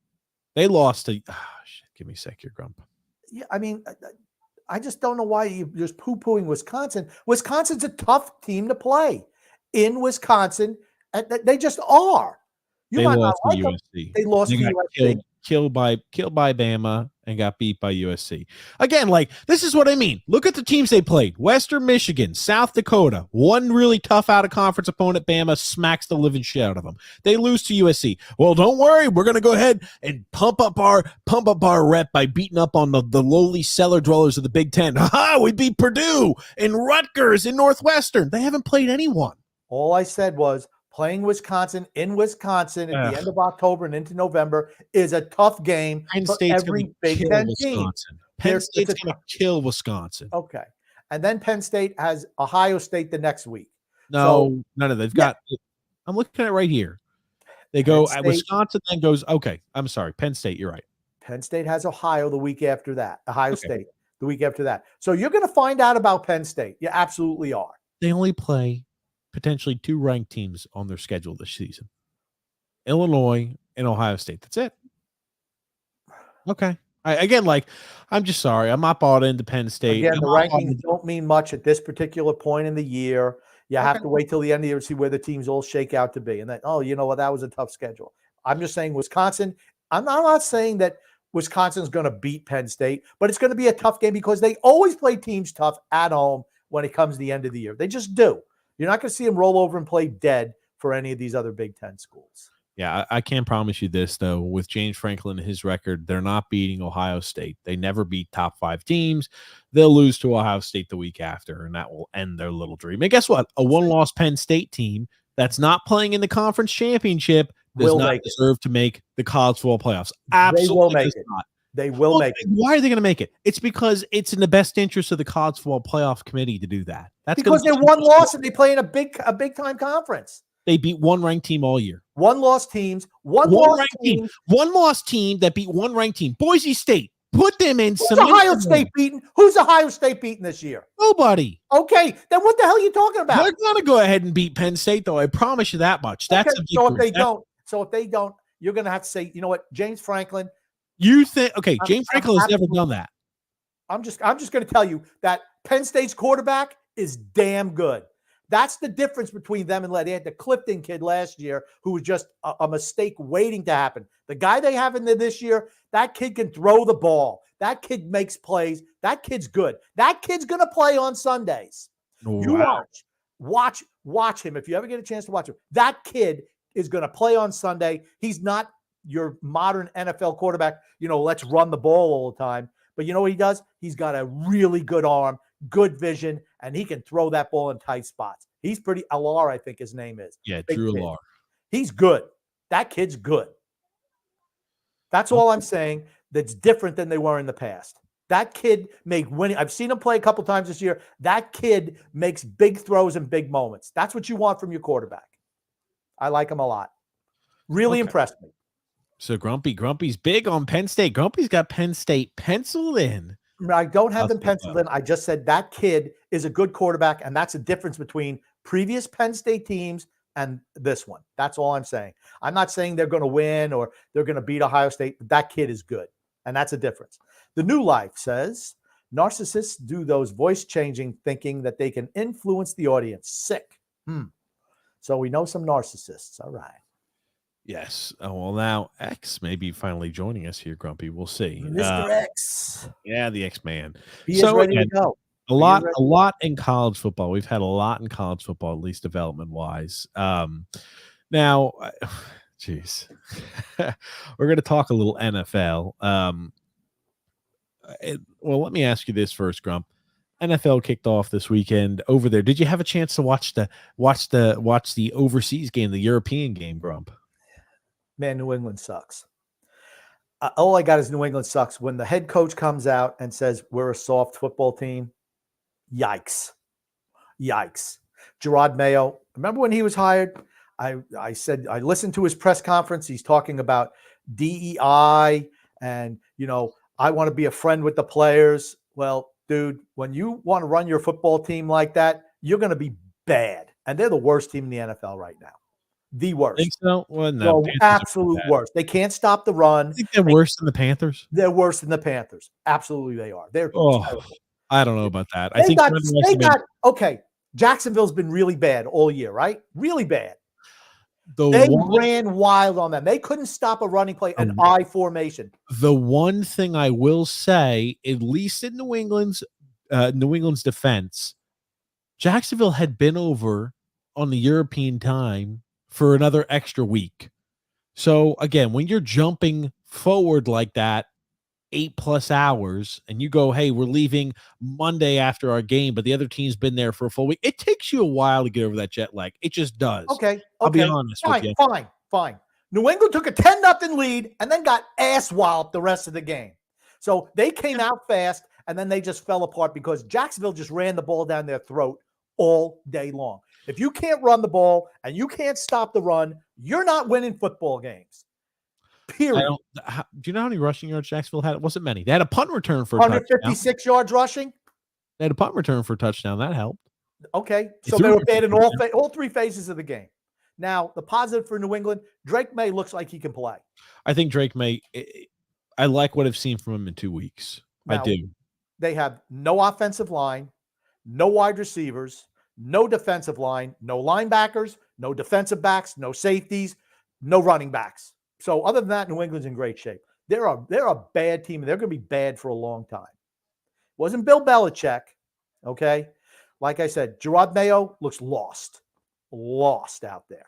They lost to. Give me a sec, your grump. Yeah, I mean, I just don't know why you're just poo-pooing Wisconsin. Wisconsin's a tough team to play in Wisconsin. They just are. They lost to USC. They lost to USC. Killed by Bama and got beat by USC. Again, like, this is what I mean. Look at the teams they played. Western Michigan, South Dakota, one really tough out-of-conference opponent. Bama smacks the living shit out of them. They lose to USC. Well, don't worry. We're going to go ahead and pump up our rep by beating up on the lowly cellar dwellers of the Big Ten. Ha! We beat Purdue and Rutgers and Northwestern. They haven't played anyone. All I said was, playing Wisconsin in Wisconsin at the end of October and into November is a tough game for every Big Ten team. Penn State's going to kill Wisconsin. Okay. And then Penn State has Ohio State the next week. No. They've got – I'm looking at it right here. They go – Wisconsin then goes – okay, I'm sorry. Penn State, you're right. Penn State has Ohio the week after that. State the week after that. So you're going to find out about Penn State. You absolutely are. They only play – potentially 2 ranked teams on their schedule this season. Illinois and Ohio State. That's it. Okay. I'm just sorry. I'm not bought into Penn State. Again, the rankings don't mean much at this particular point in the year. You have to wait till the end of the year to see where the teams all shake out to be. And then, you know what? That was a tough schedule. I'm just saying Wisconsin. I'm not saying that Wisconsin's going to beat Penn State, but it's going to be a tough game because they always play teams tough at home when it comes to the end of the year. They just do. You're not going to see them roll over and play dead for any of these other Big Ten schools. Yeah, I can promise you this, though. With James Franklin and his record, they're not beating Ohio State. They never beat top 5 teams. They'll lose to Ohio State the week after, and that will end their little dream. And guess what? A one-loss Penn State team that's not playing in the conference championship does not deserve to make the college football playoffs. Absolutely does not. They will make it. Why are they going to make it? It's because it's in the best interest of the college football playoff committee to do that. That's because they're one loss and they play in a big time conference. They beat one ranked team all year. One loss teams. One loss team that beat one ranked team. Boise State. Put them in some. Who's Ohio State beaten this year? Nobody. Okay, then what the hell are you talking about? They're going to go ahead and beat Penn State, though. I promise you that much. That's a so if they don't, you're going to have to say, you know what, James Franklin. You think James Franklin has never done that. I'm just going to tell you that Penn State's quarterback is damn good. That's the difference between them and they had the Clifton kid last year who was just a mistake waiting to happen. The guy they have in there this year, that kid can throw the ball. That kid makes plays. That kid's good. That kid's going to play on Sundays. Wow. You watch him. If you ever get a chance to watch him, that kid is going to play on Sunday. He's not your modern NFL quarterback, let's run the ball all the time. But you know what he does? He's got a really good arm, good vision, and he can throw that ball in tight spots. He's pretty – Alar, I think his name is. Yeah, Drew Alar. He's good. That kid's good. That's all I'm saying that's different than they were in the past. That kid make winning. I've seen him play a couple times this year. That kid makes big throws and big moments. That's what you want from your quarterback. I like him a lot. Really impressed me. So Grumpy's big on Penn State. Grumpy's got Penn State penciled in. I don't have them penciled in. I just said that kid is a good quarterback, and that's a difference between previous Penn State teams and this one. That's all I'm saying. I'm not saying they're going to win or they're going to beat Ohio State, but that kid is good, and that's a difference. The New Life says, narcissists do those voice-changing thinking that they can influence the audience. Sick. So we know some narcissists. All right. Yes. Oh, well, now X may be finally joining us here, Grumpy. We'll see. Mr. X. Yeah, the X-Man. He is ready to go. A lot in college football. We've had a lot in college football, at least development-wise. Now, geez. We're going to talk a little NFL. Well, let me ask you this first, Grump. NFL kicked off this weekend over there. Did you have a chance to watch the overseas game, the European game, Grump? Man, New England sucks. All I got is New England sucks. When the head coach comes out and says we're a soft football team, yikes. Gerard Mayo, remember when he was hired? I said I listened to his press conference. He's talking about DEI and, I want to be a friend with the players. Well, dude, when you want to run your football team like that, you're going to be bad. And they're the worst team in the NFL right now. The worst. Think so? Well, no, absolute worst. They can't stop the run. I think they're worse than the Panthers. They're worse than the Panthers. Absolutely, they are. They're terrible. I don't know about that. Okay. Jacksonville's been really bad all year, right? Really bad. They ran wild on them. They couldn't stop a running play, an I formation. The one thing I will say, at least in New England's defense, Jacksonville had been over on the European time for another extra week. So again, when you're jumping forward like that, 8+ hours, and you go, hey, we're leaving Monday after our game, but the other team's been there for a full week. It takes you a while to get over that jet lag. It just does. Okay. I'll be honest with you. Fine. New England took a 10-0 lead and then got ass walloped the rest of the game. So they came out fast and then they just fell apart because Jacksonville just ran the ball down their throat all day long. If you can't run the ball and you can't stop the run, you're not winning football games. Period. Do you know how many rushing yards Jacksonville had? It wasn't many. They had a punt return for 156 yards rushing. They had a punt return for a touchdown. That helped. Okay. So they were bad in all three phases of the game. Now, the positive for New England, Drake May looks like he can play. I think Drake May, I like what I've seen from him in 2 weeks. Now, I do. They have no offensive line, no wide receivers, no defensive line, no linebackers, no defensive backs, no safeties, no running backs. So other than that, New England's in great shape. They're a bad team, and they're going to be bad for a long time. Wasn't Bill Belichick, okay? Like I said, Gerard Mayo looks lost out there.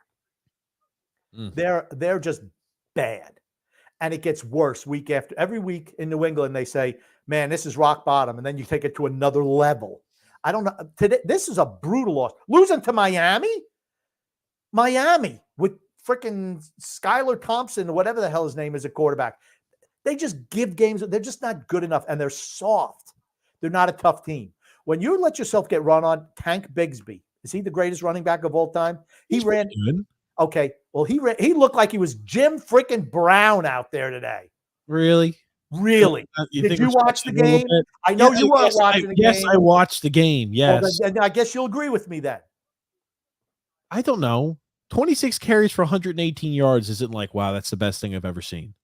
They're just bad, and it gets worse week after every week in New England. They say, "Man, this is rock bottom," and then you take it to another level. I don't know. Today, this is a brutal loss. Losing to Miami with freaking Skylar Thompson or whatever the hell his name is at quarterback. They just give games. They're just not good enough, and they're soft. They're not a tough team. When you let yourself get run on, Tank Bigsby, is he the greatest running back of all time? He ran. Good. Okay. Well, he looked like he was Jim freaking Brown out there today. Really? Did you watch the game? I know you weren't watching the game. Yes, I watched the game. Yes. Well, then I guess you'll agree with me then. I don't know. 26 carries for 118 yards isn't like, wow, that's the best thing I've ever seen.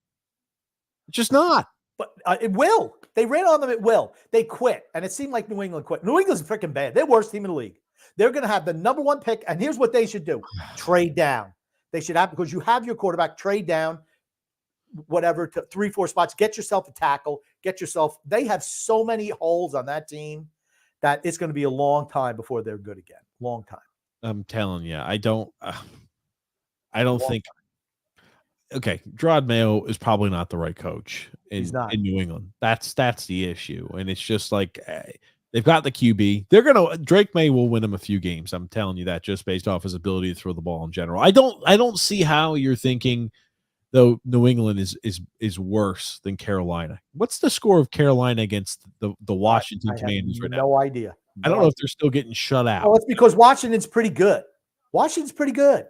It's just not. But it will. They ran on them at will. They quit, and it seemed like New England quit. New England's freaking bad. They're the worst team in the league. They're going to have the number one pick, and here's what they should do. Trade down. They should have, because you have your quarterback, trade down, whatever, to 3-4 spots. Get yourself a tackle. They have so many holes on that team that it's going to be a long time before they're good again. Long time. I'm telling you, I don't think. Okay, Gerard Mayo is probably not the right coach in New England. That's the issue, and it's just like they've got the QB. Drake May will win him a few games. I'm telling you that just based off his ability to throw the ball in general. I don't see how you're thinking though New England is worse than Carolina. What's the score of Carolina against the Washington I have Commanders right now? no idea. I don't know if they're still getting shut out. Oh, it's because Washington's pretty good. Washington's pretty good.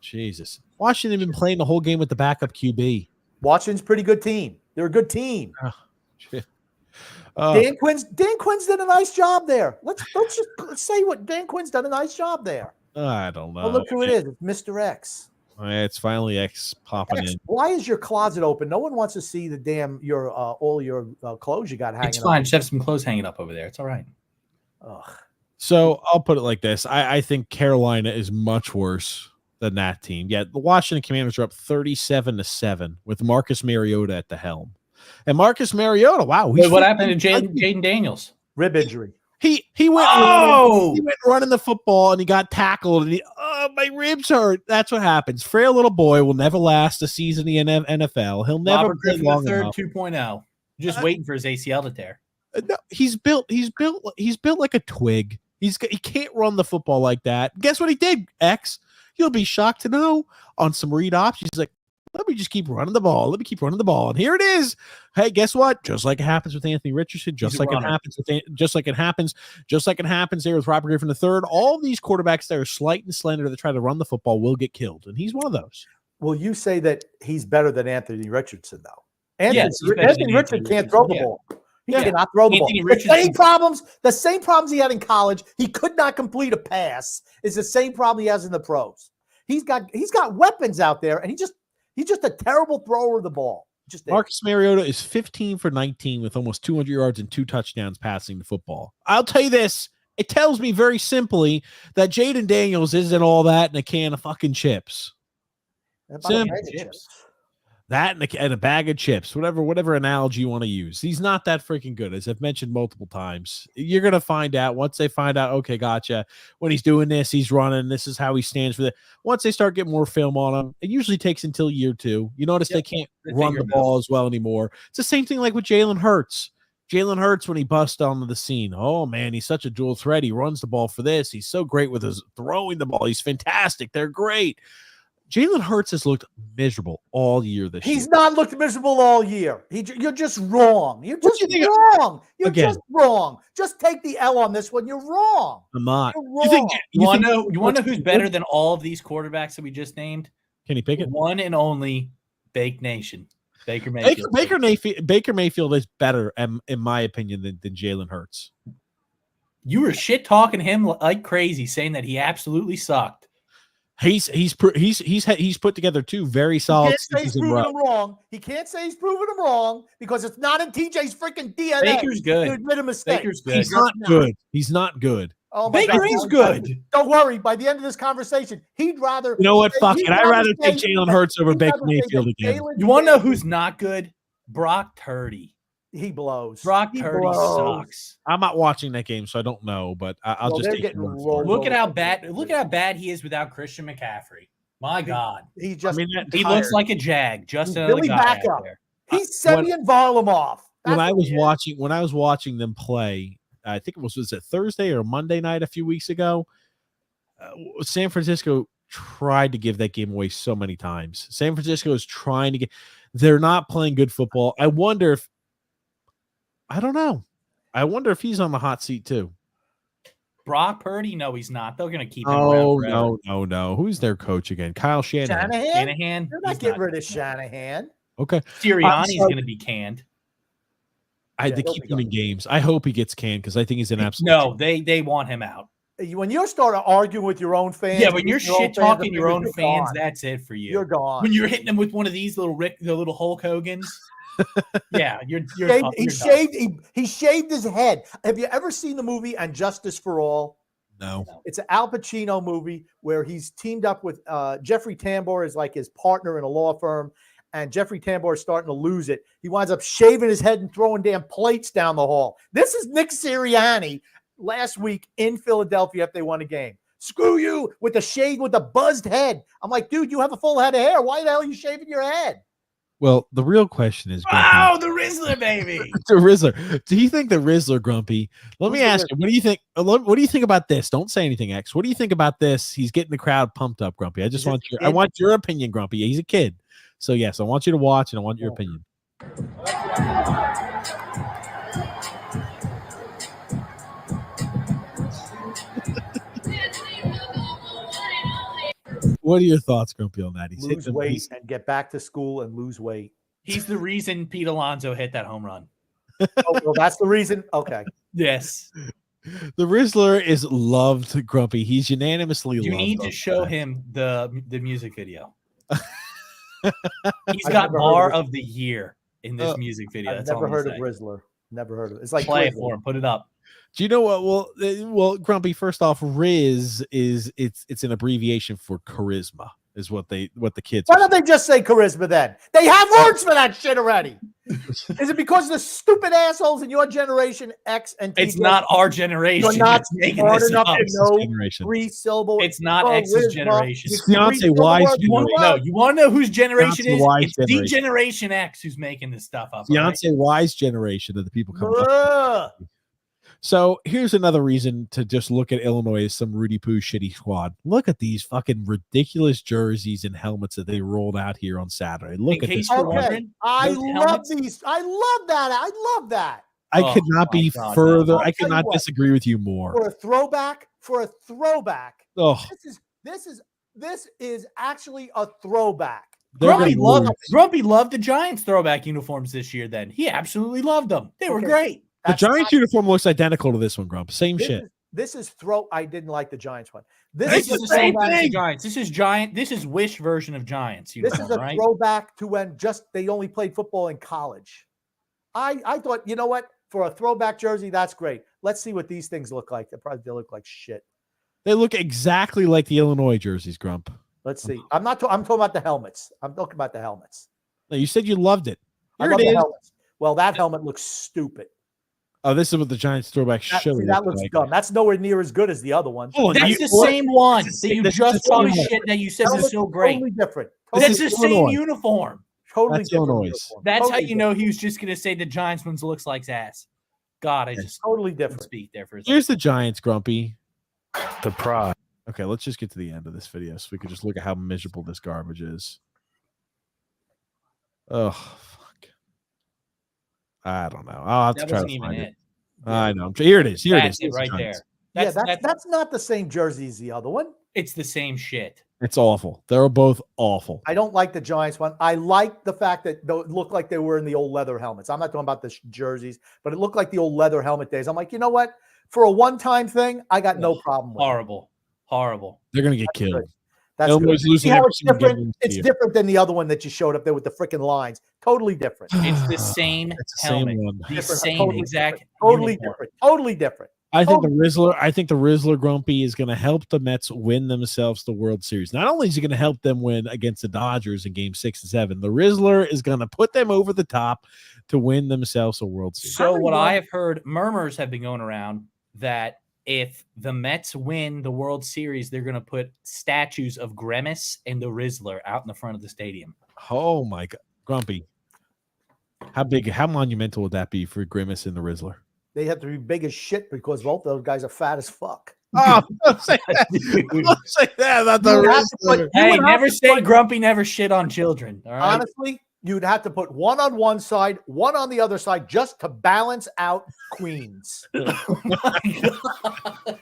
Jesus. Washington been playing the whole game with the backup QB. Washington's a pretty good team. They're a good team. Dan Quinn's did a nice job there. Let's just say what Dan Quinn's done a nice job there. I don't know. Oh, look who it is. It's Mr. X. It's finally X popping in. Why is your closet open? No one wants to see the damn all your clothes you got hanging. It's fine. Just have some clothes hanging up over there. It's all right. Ugh. So I'll put it like this. I think Carolina is much worse than that team. Yeah, the Washington Commanders are up 37-7 with Marcus Mariota at the helm. And Marcus Mariota, wow. What happened to Jaden Daniels? Rib injury. He went running the football and he got tackled and my ribs hurt. That's what happens. Frail little boy will never last a season in the NFL. He'll never play long enough. 2.0. Just waiting for his ACL to tear. No, he's built like a twig. He can't run the football like that. Guess what he did, X? You'll be shocked to know on some read options. He's like, let me just keep running the ball. Let me keep running the ball. And here it is. Hey, guess what? Just like it happens with Anthony Richardson, just like it happens there with Robert Griffin III. All these quarterbacks that are slight and slender that try to run the football will get killed. And he's one of those. Will you say that he's better than Anthony Richardson, though? Anthony Richardson can't throw the ball. He cannot throw the ball. The same problems he had in college. He could not complete a pass. Is the same problem he has in the pros. He's got weapons out there, and he's just a terrible thrower of the ball. Marcus Mariota is 15 for 19 with almost 200 yards and 2 touchdowns passing the football. I'll tell you this. It tells me very simply that Jaden Daniels isn't all that in a can of fucking chips. That and a bag of chips, whatever analogy you want to use. He's not that freaking good, as I've mentioned multiple times. You're going to find out once they find out, okay, gotcha. When he's doing this, he's running. This is how he stands for that. Once they start getting more film on him, it usually takes until year 2. You notice they can't run the ball as well anymore. It's the same thing like with Jalen Hurts. Jalen Hurts, when he busts onto the scene, oh, man, he's such a dual threat. He runs the ball for this. He's so great with his throwing the ball. He's fantastic. They're great. Jalen Hurts has looked miserable all year this year. He's not looked miserable all year. You're just wrong. You're just wrong. You're just wrong. Just take the L on this one. You're wrong. I'm not. You're wrong. You want to know who's better than all of these quarterbacks that we just named? Kenny Pickett? One and only Bake Nation. Baker Mayfield. Baker Mayfield is better, in my opinion, than Jalen Hurts. You were shit talking him like crazy, saying that he absolutely sucked. He's put together 2 very solid seasons in a row. He can't say he's proven him wrong because it's not in TJ's freaking DNA. Baker's good. To admit a mistake. Baker's good. He's not good. He's not good. Oh my Baker God. is good. Don't worry. By the end of this conversation, he'd rather. You know what? Fuck it. I'd rather take Jalen Hurts over Baker Mayfield again. You want to know who's not good? Brock Purdy. He blows. Brock Purdy sucks. I'm not watching that game, so I don't know. But I'll just take it. Look at how bad he is without Christian McCaffrey. My God, he looks like a jag. Just another Billy guy backup. out there. He's Semyon Varlamov. When I was watching them play, I think was it Thursday or Monday night a few weeks ago. San Francisco tried to give that game away so many times. San Francisco is trying to get. They're not playing good football. I don't know. I wonder if he's on the hot seat too. Brock Purdy? No, he's not. They're going to keep him around forever. No. Who's their coach again? Kyle Shanahan. Shanahan? They're not getting rid of Shanahan. Okay. Sirianni's going to be canned. They keep him in games. I hope he gets canned because I think he's an absolute. No, they want him out. When you start arguing with your own fans, when you're shit talking your own fans, that's it for you. You're gone. When you're hitting them with one of these the little Hulk Hogan's. Yeah, he shaved his head. Have you ever seen the movie And Justice for All? No. It's an Al Pacino movie where he's teamed up with Jeffrey Tambor is like his partner in a law firm, and Jeffrey Tambor is starting to lose it. He winds up shaving his head and throwing damn plates down the hall. This is Nick Sirianni last week in Philadelphia if they won a game. Screw you with the buzzed head. I'm like, dude, you have a full head of hair. Why the hell are you shaving your head? Well, the real question is, Grumpy, Oh, the Rizzler, baby. the Rizzler. Do you think the Rizzler, Grumpy? Let me Who's the ask you. What do you think? What do you think about this? Don't say anything, X. What do you think about this? He's getting the crowd pumped up, Grumpy. I just Is it want the I kid? want your opinion, Grumpy. He's a kid, so yes, I want you to watch and I want your opinion. What are your thoughts, Grumpy, on that? Lose weight and get back to school and lose weight. He's the reason Pete Alonso hit that home run. Oh, well, that's the reason. Okay. Yes. The Rizzler is loved, Grumpy. He's unanimously loved. You need to show him the music video. He's got bar of the year in this music video. I've That's all never I'm heard gonna of say. Rizzler. Never heard of it. It's like Play it Twizzler. for him. Put it up. Do you know what? Well, Grumpy. First off, Riz is it's an abbreviation for charisma. Is what the kids. Why don't they just say charisma then? They have words for that shit already. Is it because the stupid assholes in your generation X and T? It's not our generation. You're not that's making smart this enough up. to know generation. 3-syllable. It's not X's generation. It's Beyonce Y's You want, generation. no, you want to know whose generation Beyonce is? Y's It's the generation. Generation X who's making this stuff up. all right? Beyonce Y's generation of the people coming up. So here's another reason to just look at Illinois as some Rudy Poo shitty squad. Look at these fucking ridiculous jerseys and helmets that they rolled out here on Saturday. Look at this. you're Okay, wondering, I those love helmets- these. I love that. I love that. I Oh could not my be God, further. no. I could I'll tell you not what. disagree with you more. For a throwback. Oh, This is actually a throwback. they're Grumpy gonna loved, lose. Grumpy loved the Giants throwback uniforms this year. Then he absolutely loved them. They were Okay. great. The That's Giants not- uniform looks identical to this one, Grump. Same this shit. is- This is I didn't like the Giants one. This is the same throwback- thing as the Giants. This is Giant. This is Wish version of Giants This uniform, is a right? throwback to when they only played football in college. I thought, you know what? For a throwback jersey, that's great. Let's see what these things look like. They look like shit. They look exactly like the Illinois jerseys, Grump. Let's see. I'm talking about the helmets. I'm talking about the helmets. No, you said you loved it. I Here love it the is. helmets. Well, that helmet looks stupid. Oh, this is what the Giants throwback show. That looks dumb. That's nowhere near as good as the other one. Hold on, That's you- the same one This is- that you this is just the talked same shit that you said That is looks so great. Totally different. That's the is same Illinois. uniform. Totally That's different. Illinois. uniform. That's Totally how you know he was just going to say the Giants one's looks like ass. God, I just Totally couldn't different. speak there for a second. Here's the Giants, Grumpy. The pride. Okay, let's just get to the end of this video so we can just look at how miserable this garbage is. Oh, fuck. I don't know. I'll have to That try wasn't to even find it. it. I know. Here it is. Here That's it is. it right Giants. there. That's not the same jersey as the other one. It's the same shit. It's awful. They're both awful. I don't like the Giants one. I like the fact that it looked like they were in the old leather helmets. I'm not talking about the jerseys, but it looked like the old leather helmet days. I'm like, you know what? For a one-time thing, I got no problem with it. Horrible. They're going to get That's killed. good. That's Illinois good. is losing See how every it's single game different? this It's year. different than the other one that you showed up there with the freaking lines. Totally different. It's the same It's the helmet. same one. The Different. same Totally exact different. Totally uniform. different. Totally different. I think the Rizzler Grumpy is going to help the Mets win themselves the World Series. Not only is he going to help them win against the Dodgers in Game 6 and 7, the Rizzler is going to put them over the top to win themselves a World Series. So what I have heard, murmurs have been going around that if the Mets win the World Series, they're going to put statues of Grimace and the Rizzler out in the front of the stadium. Oh my God, Grumpy! How monumental would that be for Grimace and the Rizzler? They have to be big as shit because both those guys are fat as fuck. Oh, don't say that! Don't say that about the You have to put- Rizzler. You Hey, would have never to say put- grumpy, never shit on children. All right. Honestly, you'd have to put one on one side, one on the other side, just to balance out Queens. Oh my God.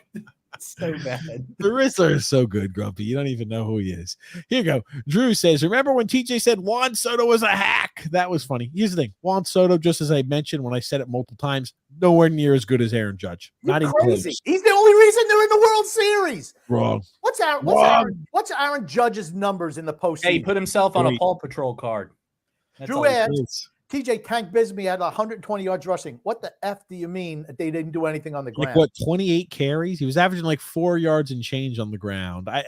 So bad. The Rizzler is so good, Grumpy. You don't even know who he is. Here you go. Drew says, remember when TJ said Juan Soto was a hack? That was funny. Here's the thing. Juan Soto, just as I mentioned when I said it multiple times, nowhere near as good as Aaron Judge. Not You're even crazy. close. He's the only reason they're in the World Series. Wrong. What's Aaron Judge's numbers in the postseason? Hey, he put himself on a Great. Paw Patrol card. That's Drew all he asked, did. It's TJ Tank Bisbee had 120 yards rushing. What the F do you mean that they didn't do anything on the ground? like what, 28 carries? He was averaging like 4 yards and change on the ground. I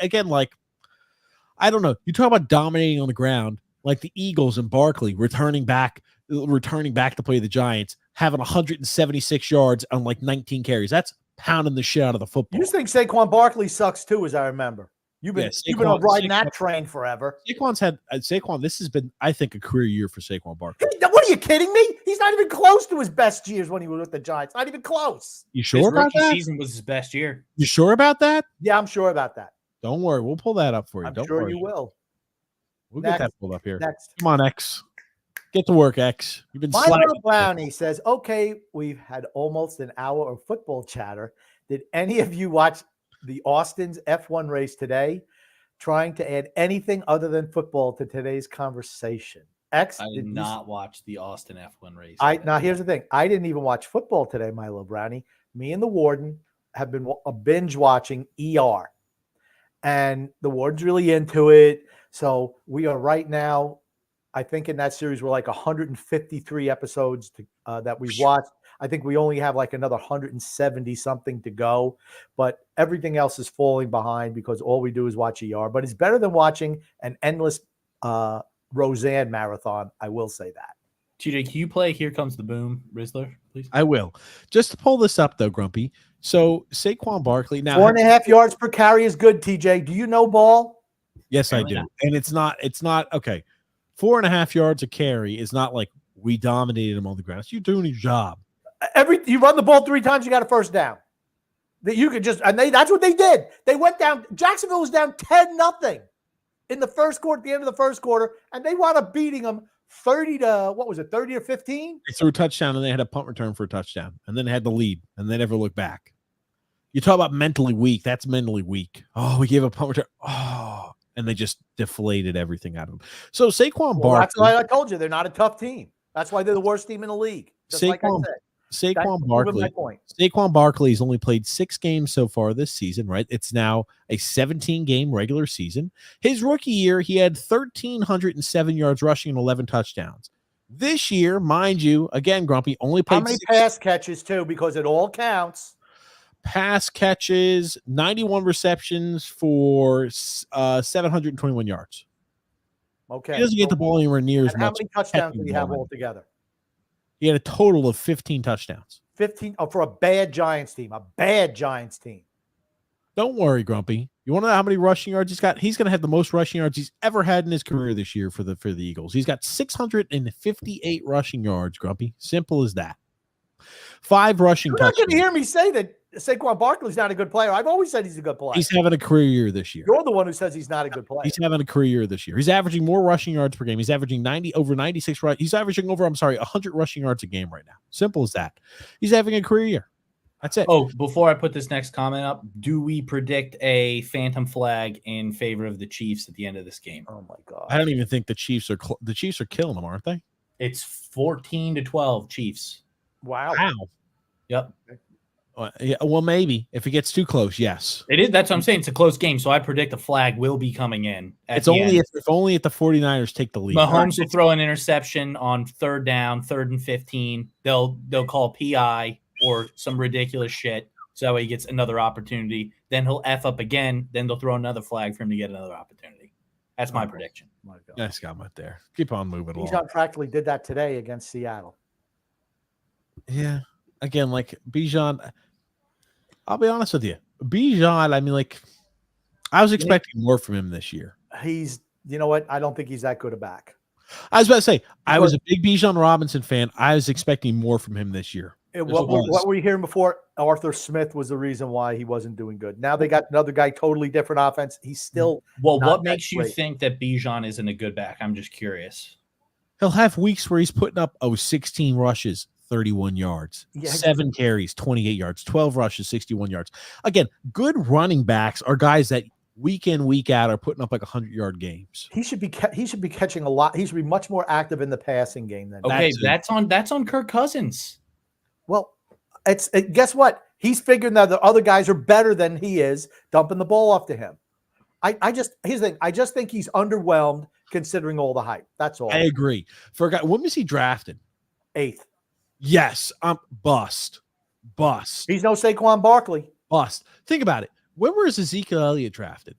don't know. You talk about dominating on the ground, like the Eagles and Barkley returning back to play the Giants, having 176 yards on like 19 carries. That's pounding the shit out of the football. You think Saquon Barkley sucks too, as I remember. You've Yeah, been riding that train forever. Saquon's had Saquon. This has been, I think, a career year for Saquon Barkley. What are you kidding me? He's not even close to his best years when he was with the Giants. Not even close. You sure His about rookie that? season was his best year. You sure about that? Yeah, I'm sure about that. Don't worry, we'll pull that up for you. I'm Don't sure worry. you will. We'll Next. get that pulled up here. Next. Come on, X. Get to work, X. You've been My slacking. little brownie says, okay, we've had almost an hour of football chatter. Did any of you watch the Austin's F1 race today? Trying to add anything other than football to today's conversation. X, I did not watch the Austin F1 race. Now here's the thing. I didn't even watch football today, my little brownie. Me and the warden have been binge watching ER. And the warden's really into it. So we are right now, I think in that series, we're like 153 episodes that we've watched. I think we only have like another 170 something to go, but everything else is falling behind because all we do is watch ER. But it's better than watching an endless Roseanne marathon. I will say that. TJ, can you play Here Comes the Boom, Rizzler, please? I will. Just to pull this up, though, Grumpy. So Saquon Barkley now 4.5 yards per carry is good, TJ. Do you know ball? Yes, I do. And it's not okay. 4.5 yards a carry is not like we dominated him on the ground. You're doing your job. You run the ball 3 times, you got a first down. That you could just that's what they did. They went down. Jacksonville was down 10-0 in the first quarter, at the end of the first quarter, and they wound up beating them 30 to 15? They threw a touchdown and they had a punt return for a touchdown, and then they had the lead, and they never looked back. You talk about mentally weak. That's mentally weak. Oh, we gave a punt return. Oh, and they just deflated everything out of them. So Saquon Barkley. That's why I told you they're not a tough team. That's why they're the worst team in the league. Just like I said. Saquon Barkley has only played 6 games so far this season, right? It's now a 17-game regular season. His rookie year, he had 1,307 yards rushing and 11 touchdowns. This year, mind you, again, Grumpy only played. How many pass catches, too? Because it all counts. Pass catches, 91 receptions for 721 yards. Okay. He doesn't get the ball anywhere near as much. How many touchdowns did he have altogether? He had a total of 15 touchdowns. 15 for a bad Giants team. A bad Giants team. Don't worry, Grumpy. You want to know how many rushing yards he's got? He's going to have the most rushing yards he's ever had in his career this year for the Eagles. He's got 658 rushing yards, Grumpy. Simple as that. 5 rushing touchdowns. You're not going to hear me say that Saquon Barkley's not a good player. I've always said he's a good player. He's having a career year this year. You're the one who says he's not a good player. He's having a career year this year. He's averaging more rushing yards per game. He's averaging 96. He's averaging 100 rushing yards a game right now. Simple as that. He's having a career year. That's it. Oh, before I put this next comment up, do we predict a phantom flag in favor of the Chiefs at the end of this game? Oh my God! I don't even think the Chiefs are killing them, aren't they? It's 14-12 Chiefs. Wow. Yep. Yeah, well, maybe if it gets too close, yes. It is. That's what I'm saying. It's a close game, so I predict a flag will be coming in. It's only if the 49ers take the lead. Mahomes will throw an interception on 3rd down, 3rd and 15. They'll call PI or some ridiculous shit, so that way he gets another opportunity. Then he'll F up again. Then they'll throw another flag for him to get another opportunity. That's my prediction. My God. Nice comment there. Keep on moving along. Bijan practically did that today against Seattle. Yeah. Again, like Bijan, I'll be honest with you. Bijan, I mean, like, I was expecting more from him this year. You know what? I don't think he's that good a back. I was about to say, I was a big Bijan Robinson fan. I was expecting more from him this year. What were you hearing before? Arthur Smith was the reason why he wasn't doing good. Now they got another guy, totally different offense. He's still what makes you think that Bijan isn't a good back? I'm just curious. He'll have weeks where he's putting up 16 rushes, 31 yards, 7 carries, 28 yards, 12 rushes, 61 yards. Again, good running backs are guys that week in, week out are putting up like 100-yard games. He should be catching a lot. He should be much more active in the passing game than that's on Kirk Cousins. Well, guess what? He's figuring that the other guys are better than he is, dumping the ball off to him. Here's the thing. I just think he's underwhelmed considering all the hype. That's all. I agree. For a guy, when was he drafted? 8th. Yes, bust. He's no Saquon Barkley. Bust. Think about it. When was Ezekiel Elliott drafted?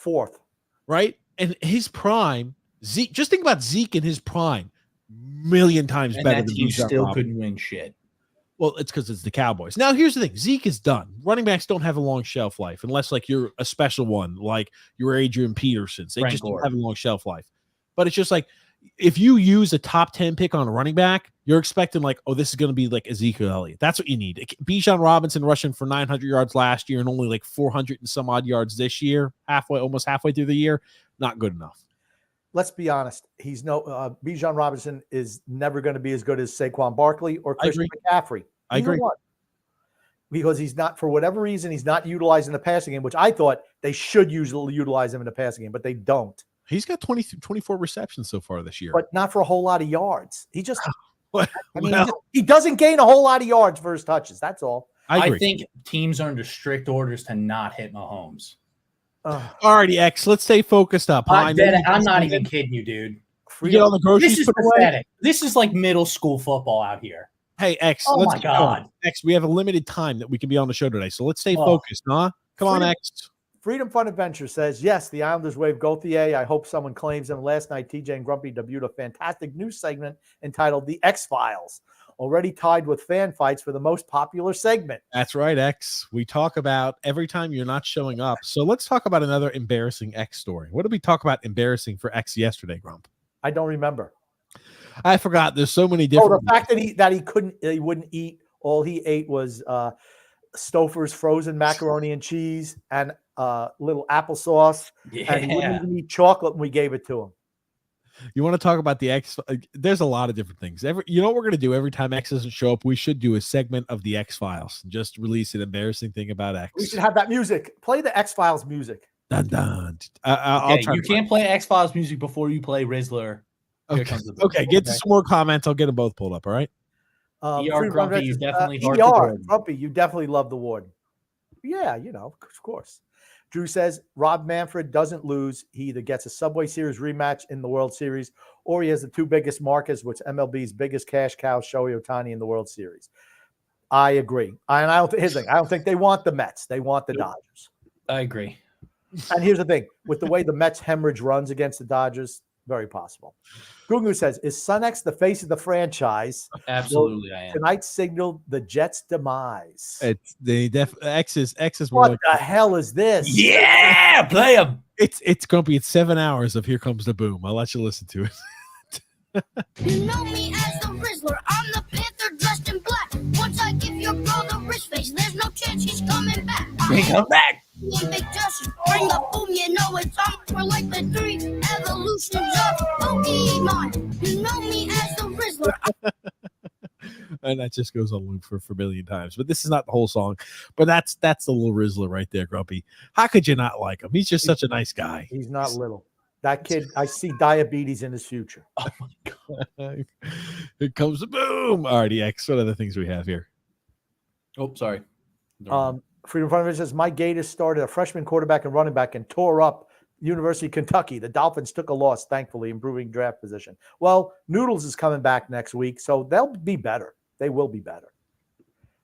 4th. Right? And his prime, Zeke. Just think about Zeke in his prime, million times better that than team Bijan still Robinson. couldn't win shit. Well, it's because it's the Cowboys. Now, here's the thing. Zeke is done. Running backs don't have a long shelf life unless, like, you're a special one, like you're Adrian Petersons. They Frank just don't Gore. have a long shelf life. But it's just like, if you use a top 10 pick on a running back, you're expecting, like, oh, this is going to be like Ezekiel Elliott. That's what you need. Bijan Robinson rushing for 900 yards last year and only like 400 and some odd yards this year, almost halfway through the year. Not good enough. Let's be honest. He's Bijan Robinson is never going to be as good as Saquon Barkley or Christian McCaffrey. I agree. One. Because he's not, for whatever reason, he's not utilizing the passing game, which I thought they should utilize him in the passing game, but they don't. He's got 24 receptions so far this year. But not for a whole lot of yards. He just, Well, he doesn't gain a whole lot of yards for his touches. That's all. I think teams are under strict orders to not hit Mahomes. Alrighty, X. Let's stay focused up. I'm not even kidding you, dude. You get on the groceries. This is pathetic. This is like middle school football out here. Hey, X. Oh let's my God. X, we have a limited time that we can be on the show today, so let's stay focused, huh? Come on, X. Freedom Fun Adventure says, yes, the Islanders wave Gauthier. I hope someone claims him. Last night, TJ and Grumpy debuted a fantastic news segment entitled The X-Files, already tied with fan fights for the most popular segment. That's right, X. We talk about every time you're not showing up. So let's talk about another embarrassing X story. What did we talk about embarrassing for X yesterday, Grump? I don't remember. I forgot. There's so many different. Oh, the fact that he wouldn't eat. All he ate was Stouffer's frozen macaroni and cheese and little applesauce. Yeah. And he wouldn't even eat chocolate when we gave it to him. You want to talk about the X? There's a lot of different things. You know what we're going to do every time X doesn't show up? We should do a segment of the X-Files. Just release an embarrassing thing about X. We should have that music. Play the X-Files music. Dun, dun. You can't play X-Files music before you play Rizzler. Okay, get some more comments. I'll get them both pulled up. All right. Grumpy, you definitely Grumpy, you definitely love the Warden. Yeah, of course. Drew says Rob Manfred doesn't lose. He either gets a Subway Series rematch in the World Series, or he has the two biggest markets, which MLB's biggest cash cow, Shohei Ohtani, in the World Series. I agree. And I don't think they want the Mets. They want the Dodgers. I agree. And here's the thing: with the way the Mets hemorrhage runs against the Dodgers, very possible. Gungu says, is Sun-X the face of the franchise? Absolutely, I am. Tonight signaled the Jets' demise. It's X is What more the hell is this? Yeah, play him. It's Grumpy. It's 7 hours of Here Comes the Boom. I'll let you listen to it. You know me as the Rizzler. I'm the Panther dressed in black. Once I give your bro the wrist face, there's no chance he's coming back. Bring him back. Big Justice, bring the boom, you know it's on. We're like the three evolutions of Pokemon. You know me as the Rizzler. And that just goes on loop for a million times. But this is not the whole song. But that's the little Rizzler right there, Grumpy. How could you not like him? He's just such a nice guy. He's not little. That kid, I see diabetes in his future. Oh my God. Here comes the boom. Alrighty, X. What other things we have here? Oh, sorry. Freedom Fund says Mike Gator started a freshman quarterback and running back and tore up University of Kentucky. The Dolphins took a loss, thankfully, improving draft position. Well, Noodles is coming back next week, so they'll be better. They will be better.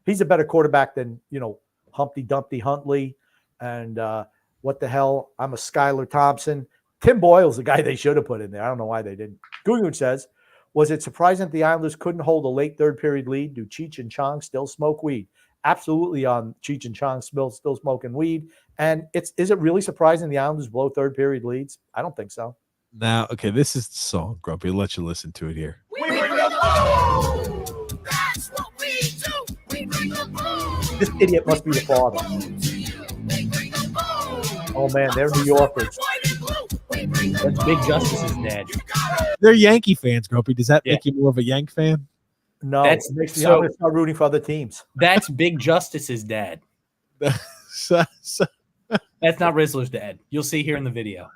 He's a better quarterback than, Humpty Dumpty Huntley and what the hell? I'm a Skylar Thompson. Tim Boyle's the guy they should have put in there. I don't know why they didn't. Gugun says, was it surprising that the Islanders couldn't hold a late third period lead? Do Cheech and Chong still smoke weed? Absolutely on Cheech and Chong still smoking weed. And is it really surprising the Islanders blow third period leads? I don't think so. Now, okay, this is the song, Grumpy. I'll let you listen to it here. We bring the boom. That's what we do. We bring the boom. This idiot must be the father. Oh, man, they're New Yorkers. That's Big Justice's dad. They're Yankee fans, Grumpy. Does that make you more of a Yank fan? No, it makes me start rooting for other teams. That's Big Justice's dad. That's not Rizzler's dad. You'll see here in the video.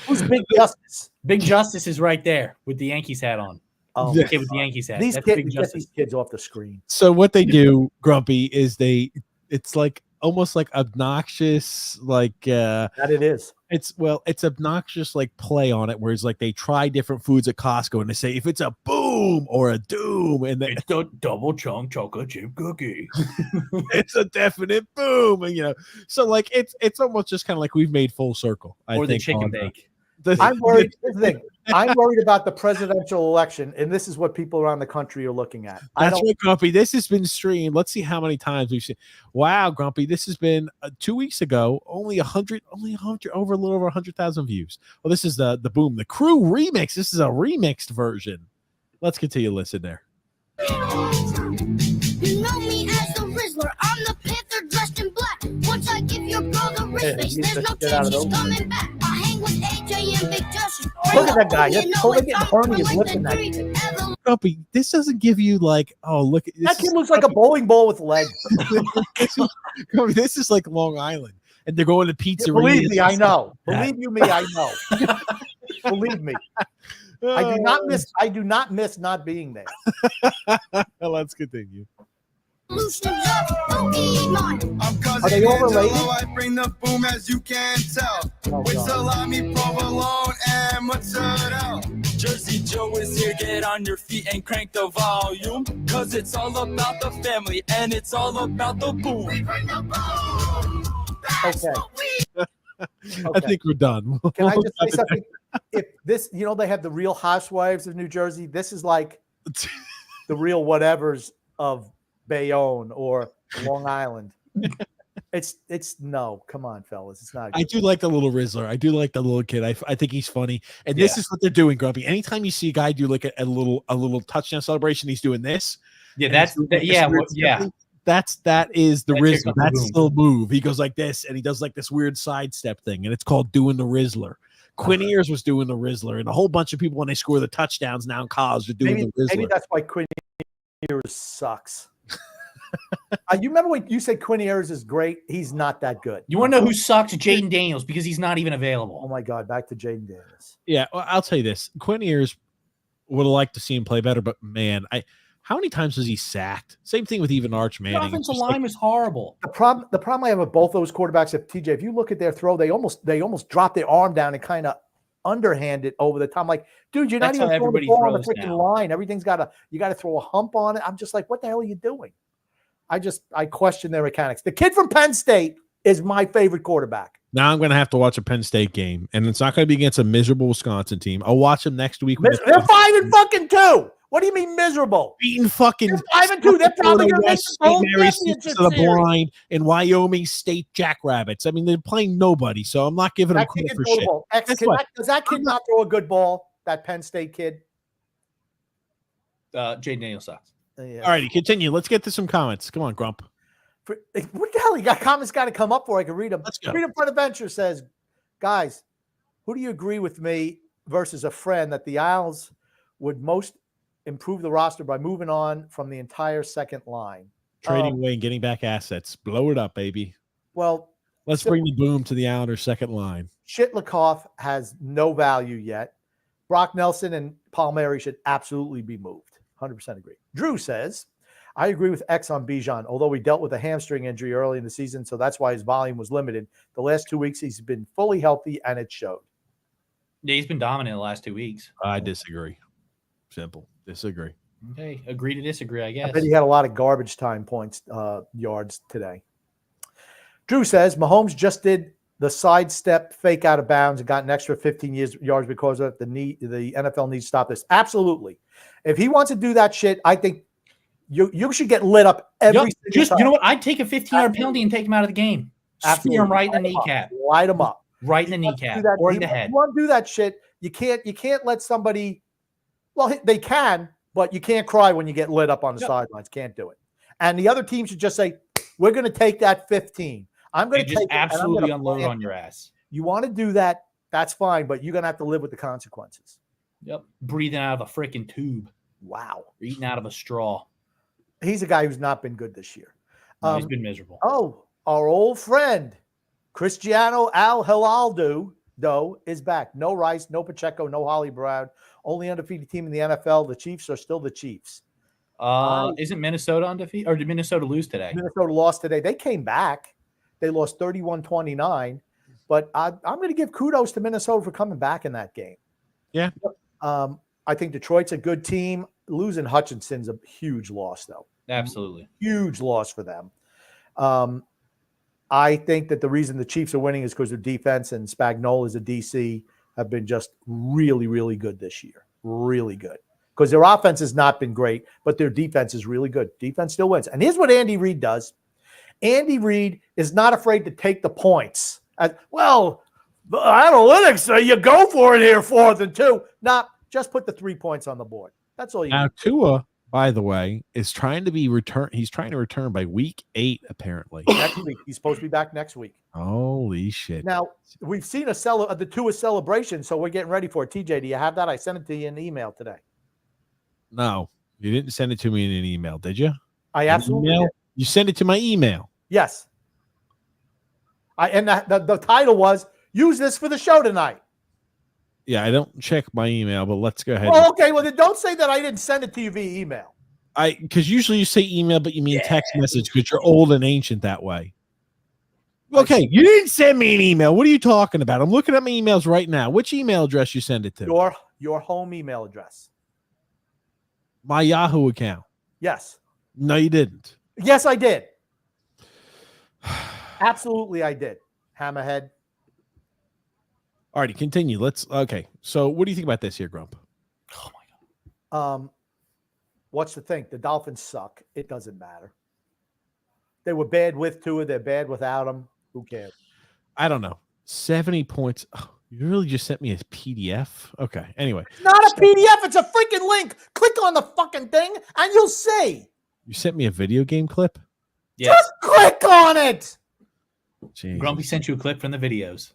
Who's Big Justice? Big Justice is right there with the Yankees hat on. Oh, the kid with the Yankees hat. These That's kids, Big get Justice. these kids off the screen. So what they do, Grumpy, is it's like almost like obnoxious, like That it is. it's obnoxious like play on it, where it's like they try different foods at Costco and they say if it's a boom or a doom, and It's the double chunk chocolate chip cookie. it's a definite boom, and so like it's almost just kind of like we've made full circle. I Or the think, chicken on, bake. I'm worried. Here's the thing. I'm worried about the presidential election, and this is what people around the country are looking at. That's right, Grumpy. This has been streamed. Let's see how many times we've seen. Wow, Grumpy. This has been 2 weeks ago. Only 100, over a little over 100,000 views. Well, this is the Boom, the Crew remix. This is a remixed version. Let's continue to listen there. You know me as the Rizzler. I'm the Panther dressed in black. Once I give your girl the wrist face, there's no chance she's coming back. I hang with AJ and Big Justin. Look at that guy. That's totally getting horny is looking at you. Grumpy, this doesn't give you like, oh, look. That kid looks like a bowling ball with legs. Grumpy, this is like Long Island. And they're going to pizzeria. Believe me, I know. Believe you me, I know. Believe me. I do not miss not being there. Let's continue. I'm cousin Are they all related? I bring the boom as you can tell. With salami, provolone, and mozzarella. Jersey Joe is here, get on your feet and crank the volume. Cause it's all about the family and it's all about the boom. Okay. I think we're done. Can I just say something? If this, they have the Real Housewives of New Jersey. This is like the real whatevers of Bayonne or Long Island. It's no, come on, fellas. It's not good. I do like the little Rizzler. I do like the little kid. I think he's funny. And this is what they're doing, Grumpy. Anytime you see a guy do like a little touchdown celebration, he's doing this. Yeah, that is the Rizzler. That's the the move. He goes like this, and he does like this weird sidestep thing, and it's called doing the Rizzler. Quinn Ears was doing the Rizzler, and a whole bunch of people when they score the touchdowns now in college are doing the Rizzler. Maybe that's why Quinn Ears sucks. You remember when you said Quinn Ears is great? He's not that good. You want to know who sucks? Jaden Daniels, because he's not even available. Oh my God, back to Jaden Daniels. Yeah, well, I'll tell you this. Quinn Ears would have liked to see him play better, but man, how many times was he sacked? Same thing with even Arch Manning. The offensive line was horrible. The problem I have with both those quarterbacks, if you look at their throw, they almost drop their arm down and kind of underhand it over the top. I'm like, dude, you're not even throwing the ball on the freaking line. Everything's you got to throw a hump on it. I'm just like, what the hell are you doing? I question their mechanics. The kid from Penn State is my favorite quarterback. Now I'm going to have to watch a Penn State game, and it's not going to be against a miserable Wisconsin team. I'll watch them next week. They're 5-2. What do you mean miserable? Beating fucking 5-2. They're probably going to make the whole championship to the blind and Wyoming State Jackrabbits. I mean, they're playing nobody, so I'm not giving them credit for shit. Does that kid not throw a good ball? That Penn State kid. Jaden Daniels sucks. Yeah. All righty, continue. Let's get to some comments. Come on, Grump. What the hell? You got comments got to come up for? I can read them. Let's go. Freedom Front Adventure says, guys, who do you agree with me versus a friend that the Isles would most improve the roster by moving on from the entire second line? Trading away and getting back assets. Blow it up, baby. Well, let's bring the boom to the Islanders' second line. Shitlakoff has no value yet. Brock Nelson and Palmieri should absolutely be moved. 100% agree. Drew says, I agree with X on Bijan, although he dealt with a hamstring injury early in the season, so that's why his volume was limited. The last 2 weeks, he's been fully healthy, and it showed. Yeah, he's been dominant the last 2 weeks. I disagree. Simple. Disagree. Okay, agree to disagree, I guess. I bet he had a lot of garbage time points, yards today. Drew says, Mahomes just did the sidestep fake out of bounds and got an extra 15 yards because of the NFL needs to stop this. Absolutely. If he wants to do that shit, I think you should get lit up every single time. You know what? I'd take a 15-yard penalty and take him out of the game. Spear him right in the kneecap. Light him up. Right in the kneecap or in the head. If you want to do that shit, you can't let somebody – well, they can, but you can't cry when you get lit up on the sidelines. Can't do it. And the other team should just say, we're going to take that 15. I'm going to just absolutely unload on your ass. You want to do that, that's fine, but you're going to have to live with the consequences. Yep. Breathing out of a freaking tube. Wow. Eating out of a straw. He's a guy who's not been good this year. No, he's been miserable. Oh, our old friend, Cristiano Al-Hilaldo is back. No Rice, no Pacheco, no Holly Brown. Only undefeated team in the NFL. The Chiefs are still the Chiefs. Isn't Minnesota undefeated? Or did Minnesota lose today? Minnesota lost today. They came back. They lost 31-29. But I'm going to give kudos to Minnesota for coming back in that game. Yeah. I think Detroit's a good team. Losing Hutchinson's a huge loss, though. Absolutely. Huge loss for them. I think that the reason the Chiefs are winning is because their defense and Spagnuolo is a DC have been just really, really good this year. Really good. Because their offense has not been great, but their defense is really good. Defense still wins. And here's what Andy Reid does. Andy Reid is not afraid to take the points. Well, the analytics say you go for it here, 4th and 2. Just put the 3 points on the board. That's all you Now, need. Tua, by the way, is trying to He's trying to return by week 8, apparently. Next week. He's supposed to be back next week. Holy shit. Now, we've seen the Tua celebration, so we're getting ready for it. TJ, do you have that? I sent it to you in an email today. No, you didn't send it to me in an email, did you? I absolutely did. You sent it to my email. Yes. The title was, use this for the show tonight. Yeah, I don't check my email, but let's go ahead. Oh, okay. Well, then don't say that I didn't send it to you via email. Because usually you say email, but you mean text message because you're old and ancient that way. Okay, you didn't send me an email. What are you talking about? I'm looking at my emails right now. Which email address you send it to? Your home email address. My Yahoo account. Yes. No, you didn't. Yes, I did. Absolutely, I did. Hammerhead. All righty, continue. Okay. So what do you think about this here, Grump? Oh my God. What's the thing? The Dolphins suck. It doesn't matter. They were bad with Tua. They're bad without him. Who cares? I don't know. 70 points. Oh, you really just sent me a PDF? Okay. Anyway. It's not a PDF. It's a freaking link. Click on the fucking thing and you'll see. You sent me a video game clip? Yes. Just click on it. Jeez. Grumpy sent you a clip from the videos.